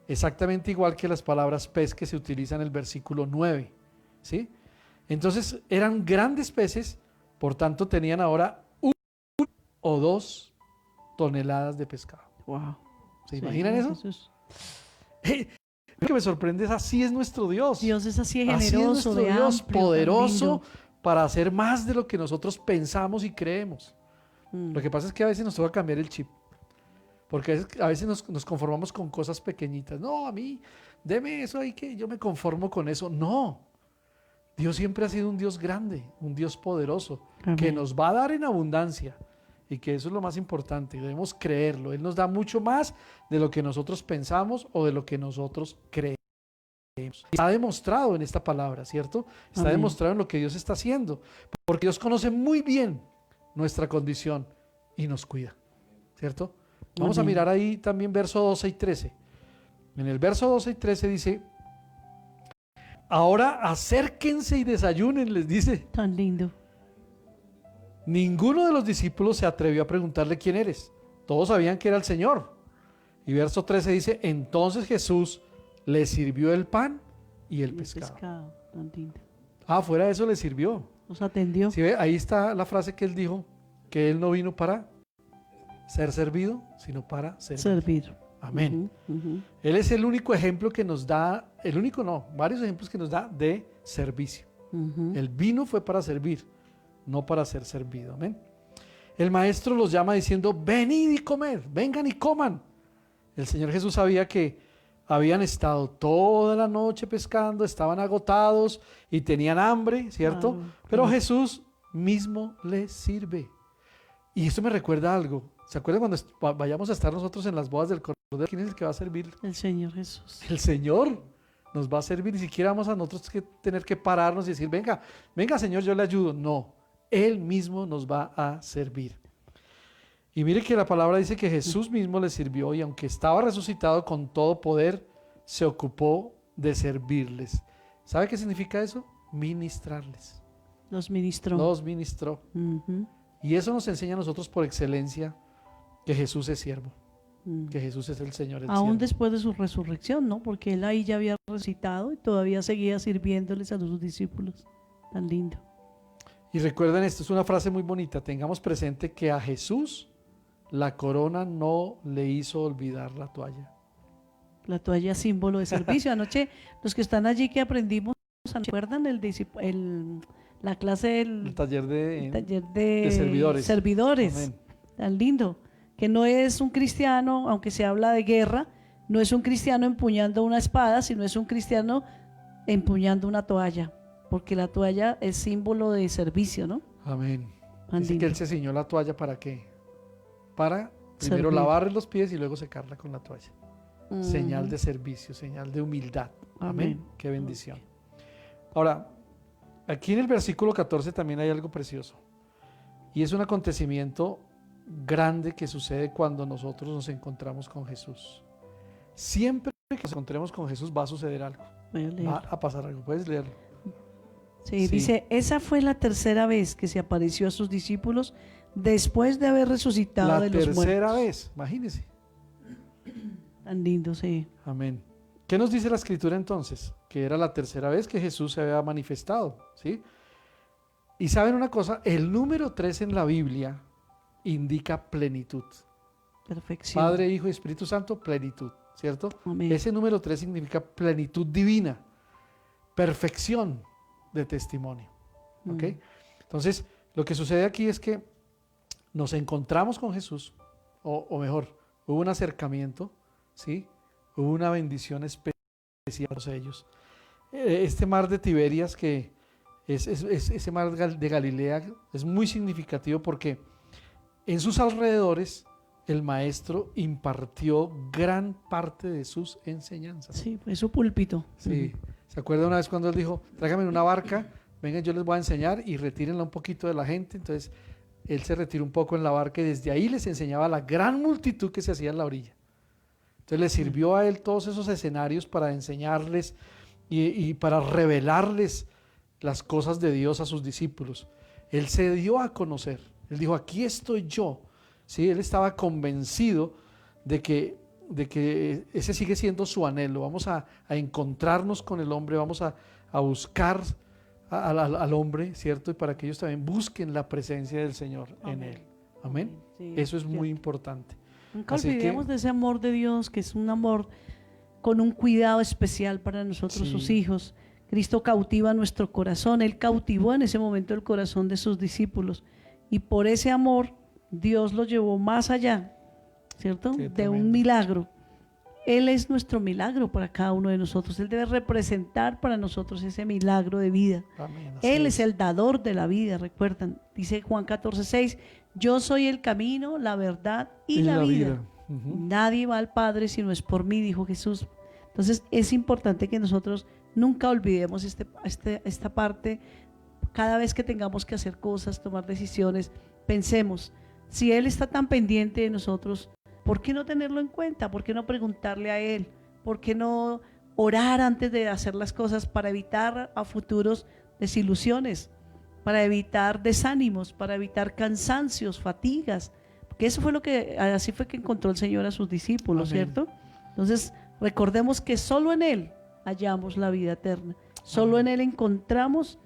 Exactamente igual que las palabras pez que se utilizan en el versículo 9. ¿Sí? Entonces eran grandes peces, por tanto tenían ahora 1 o 2 toneladas de pescado. Wow. ¿Se imaginan eso? Jesús. Lo que me sorprende es así es nuestro Dios. Dios es así Así es generoso, nuestro de Dios, amplio, tan poderoso lindo. para hacer más de lo que nosotros pensamos y creemos. Lo que pasa es que a veces nos toca cambiar el chip. Porque a veces nos conformamos con cosas pequeñitas. No, a mí, deme eso ahí que yo me conformo con eso. No. Dios siempre ha sido un Dios grande, un Dios poderoso, Amén. que nos va a dar en abundancia. Y que eso es lo más importante. Debemos creerlo. Él nos da mucho más de lo que nosotros pensamos o de lo que nosotros creemos. Está demostrado en esta palabra, ¿cierto? Está Amén. demostrado en lo que Dios está haciendo. Porque Dios conoce muy bien nuestra condición y nos cuida, ¿cierto? Vamos a Amén. mirar ahí también verso 12 y 13. En el verso 12 y 13 dice, ahora acérquense y desayunen, les dice. Tan lindo. Ninguno de los discípulos se atrevió a preguntarle quién eres. Todos sabían que era el Señor. Y verso 13 dice, entonces Jesús le sirvió el pan y el El pescado. pescado. Tan lindo. Ah, fuera de eso le sirvió. Nos atendió. ¿Sí ve? Ahí está la frase que él dijo, que él no vino para ser servido, sino para servir. Servir. Amén. Ujú, ujú. Él es el único ejemplo que nos da, el único no, varios ejemplos que nos da de servicio. Ujú. El vino fue para servir, no para ser servido. Amén. El maestro los llama diciendo, venid y comed, vengan y coman. El Señor Jesús sabía que habían estado toda la noche pescando, estaban agotados y tenían hambre, ¿cierto? Claro, Pero claro. Jesús mismo les sirve. Y esto me recuerda algo. ¿Se acuerdan cuando vayamos a estar nosotros en las bodas del Cordero? ¿Quién es el que va a servir? El Señor Jesús. El Señor nos va a servir. Ni siquiera vamos a nosotros que tener que pararnos y decir, venga, venga Señor, yo le ayudo. No, Él mismo nos va a servir. Y mire que la palabra dice que Jesús mismo le sirvió y aunque estaba resucitado con todo poder, se ocupó de servirles. ¿Sabe qué significa eso? Ministrarles. Los ministró. Los ministró. Ujú, Y eso nos enseña a nosotros por excelencia que Jesús es siervo, ujú. que Jesús es el Señor, el Aún siervo. después de su resurrección, ¿no? Porque él ahí ya había resucitado y todavía seguía sirviéndoles a sus discípulos. Tan lindo. Y recuerden esto, es una frase muy bonita, tengamos presente que a Jesús la corona no le hizo olvidar la toalla. La toalla símbolo de servicio. Anoche, los que están allí que aprendimos, ¿se acuerdan la clase El del taller taller de servidores. servidores? Amén. Tan lindo. Que no es un cristiano, aunque se habla de guerra, no es un cristiano empuñando una espada, sino es un cristiano empuñando una toalla. Porque la toalla es símbolo de servicio, ¿no? Amén. Tan Dice que lindo. él se ciñó la toalla ¿para qué? Para primero Servir. lavarle los pies y luego secarla con la toalla. Señal Ujú. de servicio, señal de humildad. Amén. Amén. Qué bendición. Ahora, aquí en el versículo 14 también hay algo precioso. Y es un acontecimiento grande que sucede cuando nosotros nos encontramos con Jesús. Siempre que nos encontremos con Jesús va a suceder algo, Voy a leer. va a pasar algo. ¿Puedes leerlo? Sí, Sí. dice, esa fue la tercera vez que se apareció a sus discípulos después de haber resucitado La de los tercera muertos. vez, imagínense. Tan lindo, sí. Amén. ¿Qué nos dice la Escritura entonces? Que era la tercera vez que Jesús se había manifestado, ¿sí? Y saben una cosa, el número 3 en la Biblia indica plenitud. Perfección. Padre, Hijo y Espíritu Santo, plenitud, ¿cierto? Amén. Ese número 3 significa plenitud divina, perfección de testimonio, ¿ok? Mm. Entonces, lo que sucede aquí es que nos encontramos con Jesús, o mejor, hubo un acercamiento, ¿sí? Hubo una bendición especial para todos ellos. Este mar de Tiberias, que ese mar de Galilea, es muy significativo porque en sus alrededores el maestro impartió gran parte de sus enseñanzas. Sí, fue su púlpito. Sí. ¿Se acuerda una vez cuando él dijo, tráigame una barca, vengan, yo les voy a enseñar y retírenla un poquito de la gente? Entonces él se retiró un poco en la barca y desde ahí les enseñaba a la gran multitud que se hacía en la orilla. Entonces le sirvió a él todos esos escenarios para enseñarles y para revelarles las cosas de Dios a sus discípulos. Él se dio a conocer. Él dijo, aquí estoy yo. ¿Sí? Él estaba convencido de que ese sigue siendo su anhelo. Vamos a encontrarnos con el hombre, vamos a buscar al hombre, ¿cierto? Y para que ellos también busquen la presencia del Señor en él. Amén. Sí, Eso es cierto. muy importante. Nunca Así que- olvidemos de ese amor de Dios, que es un amor con un cuidado especial para nosotros, Sí. sus hijos. Cristo cautiva nuestro corazón. Él cautivó en ese momento el corazón de sus discípulos. Y por ese amor, Dios lo llevó más allá, ¿cierto? Qué De tremendo. un milagro. Él es nuestro milagro para cada uno de nosotros. Él debe representar para nosotros ese milagro de vida. Amén, así Él es el dador de la vida, recuerdan. Dice Juan 14:6, yo soy el camino, la verdad y la vida. Ujú. Nadie va al Padre si no es por mí, dijo Jesús. Entonces es importante que nosotros nunca olvidemos esta parte. Cada vez que tengamos que hacer cosas, tomar decisiones, pensemos, si Él está tan pendiente de nosotros, ¿por qué no tenerlo en cuenta? ¿Por qué no preguntarle a Él? ¿Por qué no orar antes de hacer las cosas para evitar a futuros desilusiones, para evitar desánimos, para evitar cansancios, fatigas? Porque eso fue así fue que encontró el Señor a sus discípulos, Amén. ¿cierto? Entonces, recordemos que solo en Él hallamos la vida eterna. Solo Amén. en Él encontramos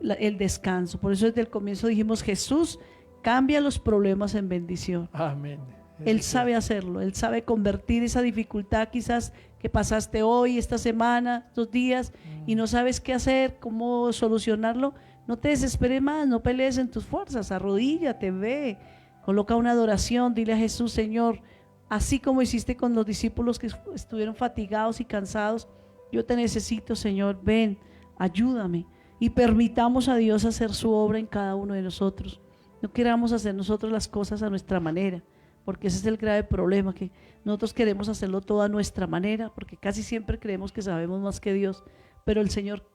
el descanso. Por eso desde el comienzo dijimos, Jesús cambia los problemas en bendición. Amén. Él Eso sabe es. hacerlo, Él sabe convertir esa dificultad quizás que pasaste hoy, esta semana, estos días, y no sabes qué hacer, cómo solucionarlo. No te desesperes más, no pelees en tus fuerzas, arrodíllate, ve, coloca una adoración, dile a Jesús, Señor, así como hiciste con los discípulos que estuvieron fatigados y cansados, yo te necesito, Señor, ven, ayúdame, y permitamos a Dios hacer su obra en cada uno de nosotros. No queramos hacer nosotros las cosas a nuestra manera, porque ese es el grave problema, que nosotros queremos hacerlo todo a nuestra manera, porque casi siempre creemos que sabemos más que Dios, pero el Señor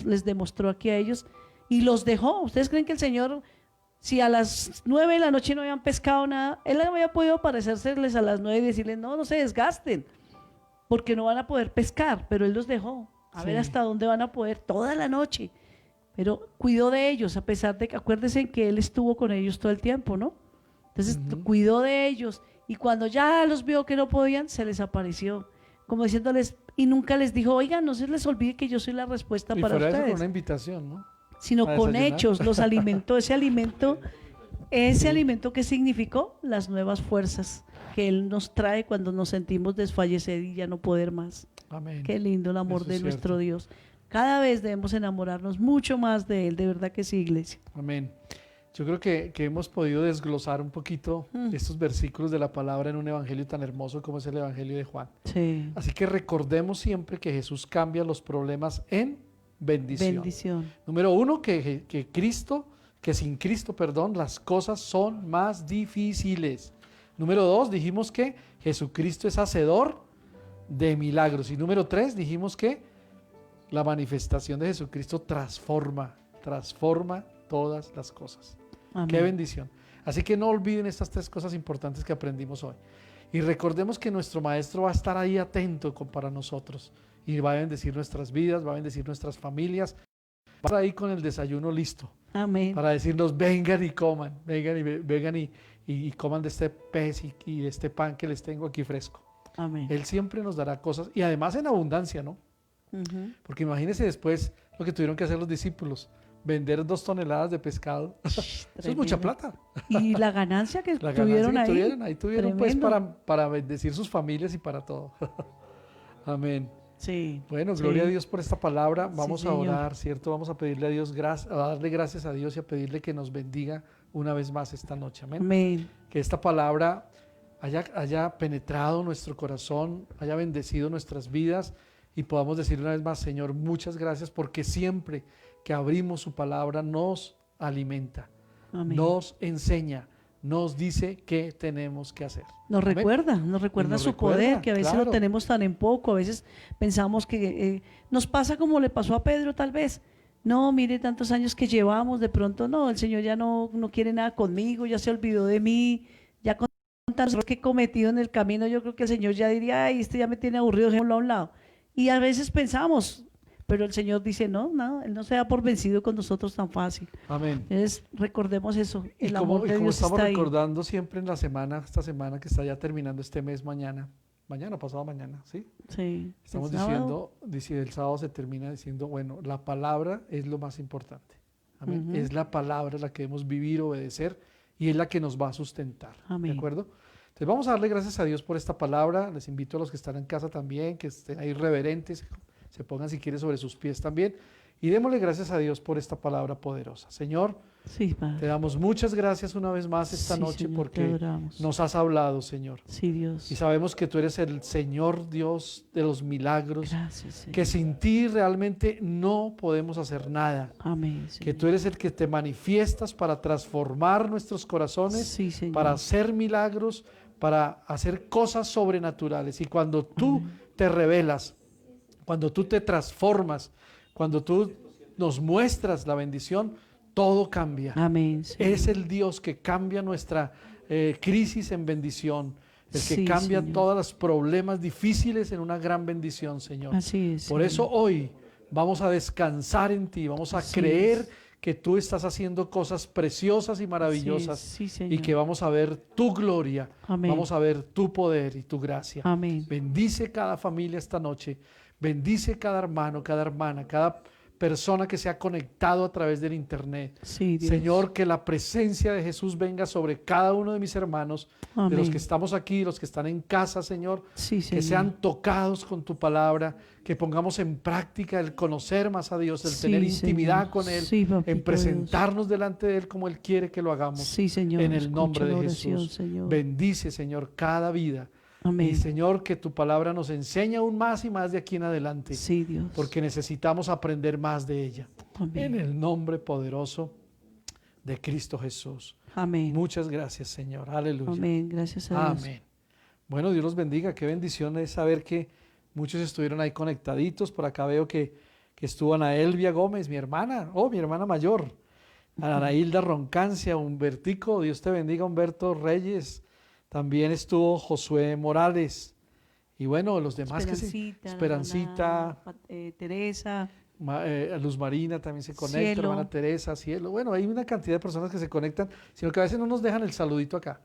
les demostró aquí a ellos y los dejó. ¿Ustedes creen que el Señor, si a las 9 de la noche no habían pescado nada, Él había podido aparecérseles a las 9 y decirles, no, no se desgasten, porque no van a poder pescar? Pero Él los dejó, a ver Sí. hasta dónde van a poder toda la noche. Pero cuidó de ellos, a pesar de que, acuérdense que Él estuvo con ellos todo el tiempo, ¿no? Entonces Ujú. cuidó de ellos, y cuando ya los vio que no podían, se les apareció, como diciéndoles, y nunca les dijo, oigan, no se les olvide que yo soy la respuesta Y para fuera de eso con ustedes, una invitación, ¿no? sino a con desayunar. hechos, los alimentó. Ese alimento que significó las nuevas fuerzas que Él nos trae cuando nos sentimos desfallecer y ya no poder más. Amén. Qué lindo el amor Eso de es nuestro cierto. Dios. Cada vez debemos enamorarnos mucho más de Él, de verdad que sí, iglesia. Amén. Yo creo que hemos podido desglosar un poquito estos versículos de la palabra en un evangelio tan hermoso como es el evangelio de Juan. Sí. Así que recordemos siempre que Jesús cambia los problemas en bendición. Bendición. Número uno, que sin Cristo, perdón, las cosas son más difíciles. Número dos, dijimos que Jesucristo es hacedor de milagros. Y número tres, dijimos que la manifestación de Jesucristo transforma todas las cosas. Amén. Qué bendición. Así que no olviden estas 3 cosas importantes que aprendimos hoy. Y recordemos que nuestro Maestro va a estar ahí atento para nosotros. Y va a bendecir nuestras vidas, va a bendecir nuestras familias. Va a estar ahí con el desayuno listo. Amén. Para decirnos, vengan y coman, vengan y coman de este pez y de este pan que les tengo aquí fresco. Amén. Él siempre nos dará cosas, y además en abundancia, ¿no? Ujú. Porque imagínense después lo que tuvieron que hacer los discípulos, vender 2 toneladas de pescado. Eso es mucha Tremendo. plata. Y la ganancia que La tuvieron ganancia que ahí. tuvieron, ahí tuvieron pues Tremendo. para bendecir sus familias y para todo. Amén. Sí. Bueno, sí. gloria a Dios por esta palabra. Vamos a Señor. orar, ¿cierto? Vamos a pedirle a Dios, a darle gracias a Dios y a pedirle que nos bendiga una vez más esta noche. Amén. Amén. Que esta palabra haya penetrado nuestro corazón, haya bendecido nuestras vidas y podamos decir una vez más, Señor, muchas gracias porque siempre que abrimos su palabra nos alimenta, Amén. nos enseña, nos dice qué tenemos que hacer. Nos Amén. recuerda nos su recuerda, poder, que a veces claro. lo tenemos tan en poco, a veces pensamos que nos pasa como le pasó a Pedro tal vez. No, mire tantos años que llevamos, de pronto no, el Señor ya no quiere nada conmigo, ya se olvidó de mí, ya con tantos errores que he cometido en el camino, yo creo que el Señor ya diría, ay, este ya me tiene aburrido, dejémoslo a un lado. Y a veces pensamos, pero el Señor dice, no, Él no se da por vencido con nosotros tan fácil. Amén. Entonces, recordemos eso, Y el como, amor de y como Dios estamos está ahí. recordando siempre en la semana, esta semana que está ya terminando este mes, pasado mañana, ¿sí? Sí, Estamos el sábado. diciendo, el sábado se termina diciendo, bueno, la palabra es lo más importante. Amén. Ujú. Es la palabra la que debemos vivir, obedecer y es la que nos va a sustentar. Amén. ¿De acuerdo? Entonces vamos a darle gracias a Dios por esta palabra. Les invito a los que están en casa también, que estén ahí reverentes, se pongan si quieren sobre sus pies también. Y démosle gracias a Dios por esta palabra poderosa. Señor, Sí, te Padre. damos muchas gracias una vez más esta Sí, noche Señor, te porque adoramos. nos has hablado, Señor. Sí, Dios. Y sabemos que tú eres el Señor Dios de los milagros, Gracias, Señor. que sin ti realmente no podemos hacer nada. Amén, Que Señor. tú eres el que te manifiestas para transformar nuestros corazones, Sí, Señor. para hacer milagros, para hacer cosas sobrenaturales. Y cuando tú te revelas, cuando tú te transformas, cuando tú nos muestras la bendición, todo cambia. Amén, Señor. Es el Dios que cambia nuestra crisis en bendición, el que Sí, cambia Señor. todos los problemas difíciles en una gran bendición, Señor. Así es. Por Señor. eso hoy vamos a descansar en ti, vamos a Así creer es. que tú estás haciendo cosas preciosas y maravillosas Sí, Señor. y que vamos a ver tu gloria, Amén. vamos a ver tu poder y tu gracia. Amén. Bendice cada familia esta noche, bendice cada hermano, cada hermana, cada persona que se ha conectado a través del internet. Sí, Dios. Señor, que la presencia de Jesús venga sobre cada uno de mis hermanos, de los Amén. que estamos aquí, los que están en casa, Señor, Sí, que Señor. sean tocados con tu palabra, que pongamos en práctica el conocer más a Dios, el Sí, tener intimidad Señor. con Él, Sí, papito en presentarnos delante de Él como Él quiere que lo hagamos. Sí, Señor. En el nombre de Escucha la oración, Jesús. Señor. Bendice, Señor, cada vida. Amén. Y Señor, que tu palabra nos enseñe aún más y más de aquí en adelante, Sí, Dios. porque necesitamos aprender más de ella. Amén. En el nombre poderoso de Cristo Jesús. Amén. Muchas gracias, Señor. Aleluya. Amén. Gracias a Dios. Amén. Bueno, Dios los bendiga. Qué bendición es saber que muchos estuvieron ahí conectaditos. Por acá veo que estuvo Ana Elvia Gómez, mi hermana mayor. Ana Hilda Roncancia, Humbertico, Dios te bendiga, Humberto Reyes. También estuvo Josué Morales. Y bueno, los demás Esperancita, la Esperancita, hermana, Teresa. Luz Marina también se conecta, Cielo. hermana Teresa, Cielo. Bueno, hay una cantidad de personas que se conectan, sino que a veces no nos dejan el saludito acá.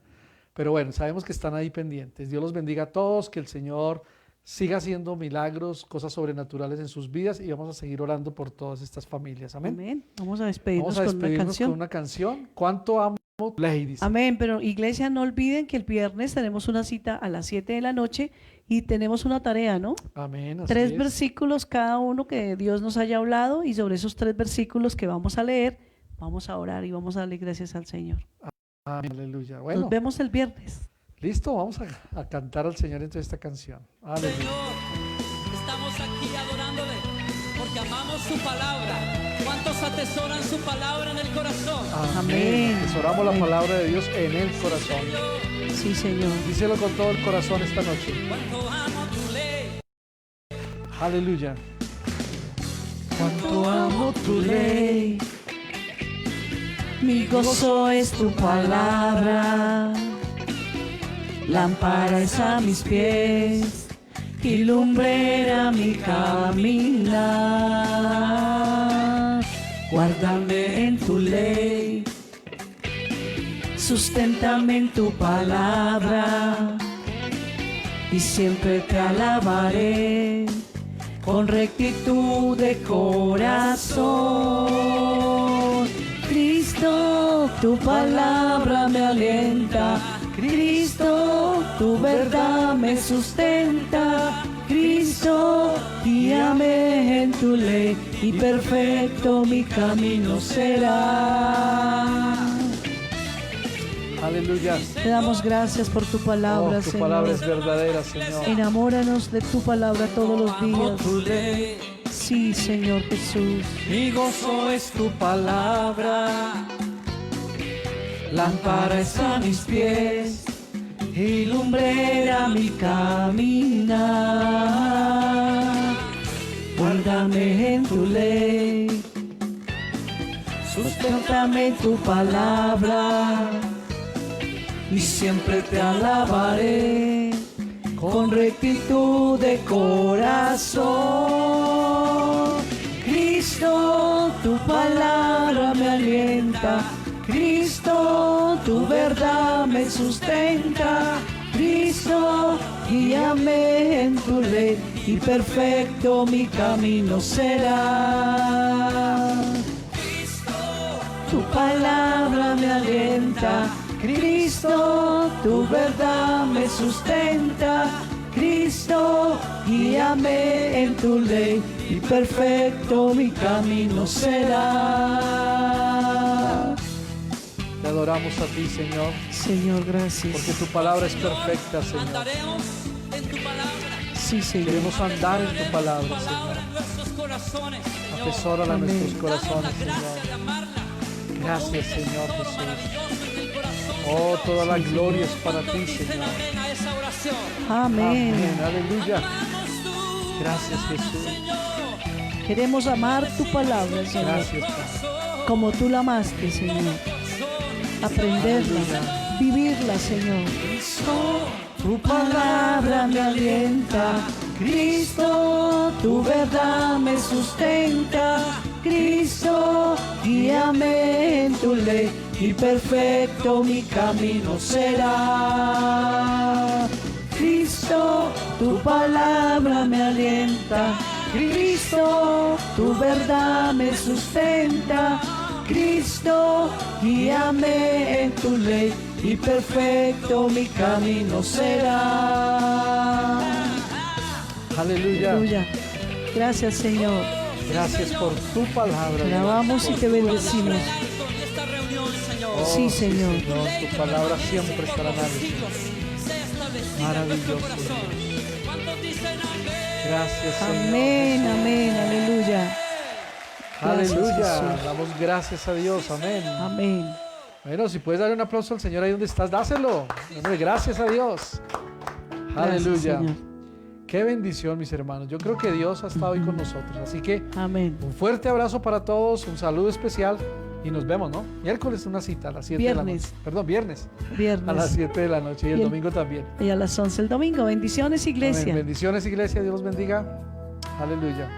Pero bueno, sabemos que están ahí pendientes. Dios los bendiga a todos, que el Señor siga haciendo milagros, cosas sobrenaturales en sus vidas y vamos a seguir orando por todas estas familias. Amén. Amén. Vamos a despedirnos, Vamos a con una despedirnos canción. con una canción. ¿Cuánto amo Ladies? Amén, pero iglesia, no olviden que el viernes tenemos una cita a las 7 de la noche y tenemos una tarea, ¿no? Amén. Así 3 es. versículos cada uno que Dios nos haya hablado y sobre esos 3 versículos que vamos a leer, vamos a orar y vamos a darle gracias al Señor. Amén. Aleluya. Bueno, Nos vemos el viernes. listo, vamos a cantar al Señor entre esta canción. Aleluya. Señor, estamos aquí adorándole porque amamos su palabra. ¿Cuántos atesoran su palabra en el corazón? Amén. Atesoramos la Amén. palabra de Dios en el corazón. Señor, Sí, Señor. Díselo con todo el corazón esta noche. cuánto amo tu ley. Aleluya. Cuánto amo tu ley, Mi gozo es tu palabra, lámpara es a mis pies y lumbrera mi caminar. Guárdame en tu ley, susténtame en tu palabra y siempre te alabaré con rectitud de corazón. Cristo, tu palabra me alienta, Cristo, tu verdad me sustenta, Cristo, guíame en tu ley y perfecto mi camino será. Aleluya. Te damos gracias por tu palabra, Tu Señor. palabra es verdadera, Señor. Enamóranos de tu palabra todos los Amo días. tu ley, Sí, Señor Jesús. mi gozo es tu palabra. Lámpara es a mis pies Y lumbrera mi caminar. Guárdame en tu ley, susténtame en tu palabra y siempre te alabaré con rectitud de corazón. Cristo, tu palabra me alienta, Cristo, tu verdad me sustenta, Cristo, guíame en tu ley y perfecto mi camino será. Tu palabra me alienta, Cristo, tu verdad me sustenta, Cristo, guíame en tu ley y perfecto mi camino será. Te adoramos a ti, Señor, Señor, gracias. porque tu palabra es perfecta, Señor. Andaremos en tu palabra. Sí, Señor. Queremos andar en tu palabra, Palabra Señor. en nuestros corazones, Señor. Atesórala en Amén. nuestros corazones, Danos la gracia Señor. de amarla. Gracias, Un Señor tesoro Jesús. maravilloso en el corazón. Oh, toda la Sí, gloria es para ¿Cuántos ti, dicen Señor. amén a esa oración? Amén. Amén, aleluya. Amamos tu Gracias, Jesús. Señor. Queremos amar tu palabra, Señor, Gracias, Padre. como tú la amaste, Señor. Aprenderla, vivirla, Señor. Tu palabra me alienta, Cristo, tu verdad me sustenta, Cristo, guíame en tu ley y perfecto mi camino será. Cristo, tu palabra me alienta, Cristo, tu verdad me sustenta, Cristo, guíame en tu ley y perfecto mi camino será. Aleluya. Aleluya. Gracias, Señor. Gracias por tu palabra. Te alabamos y te bendecimos. En esta reunión, Señor. Oh, Sí, Señor. Tu palabra siempre estará en alto. Sea establecida en Maravilloso. nuestro corazón. ¿Cuántos dicen amén? Gracias, Señor. Amén, amén, aleluya. Gracias, Aleluya. Jesús. Damos gracias a Dios. Amén. Amén. Bueno, si puedes darle un aplauso al Señor ahí donde estás, dáselo. Hombre, gracias a Dios. Gracias, Aleluya. Señor. Qué bendición, mis hermanos. Yo creo que Dios ha estado hoy con nosotros. Así que Amén. un fuerte abrazo para todos, un saludo especial y nos vemos, ¿no? Miércoles una cita a las 7 de la Viernes. noche. Perdón, viernes a las Viernes 7 de la noche y el Y el- domingo también. y a las 11 el domingo. Bendiciones, Amén. iglesia. Bendiciones, iglesia. Dios los bendiga. Aleluya.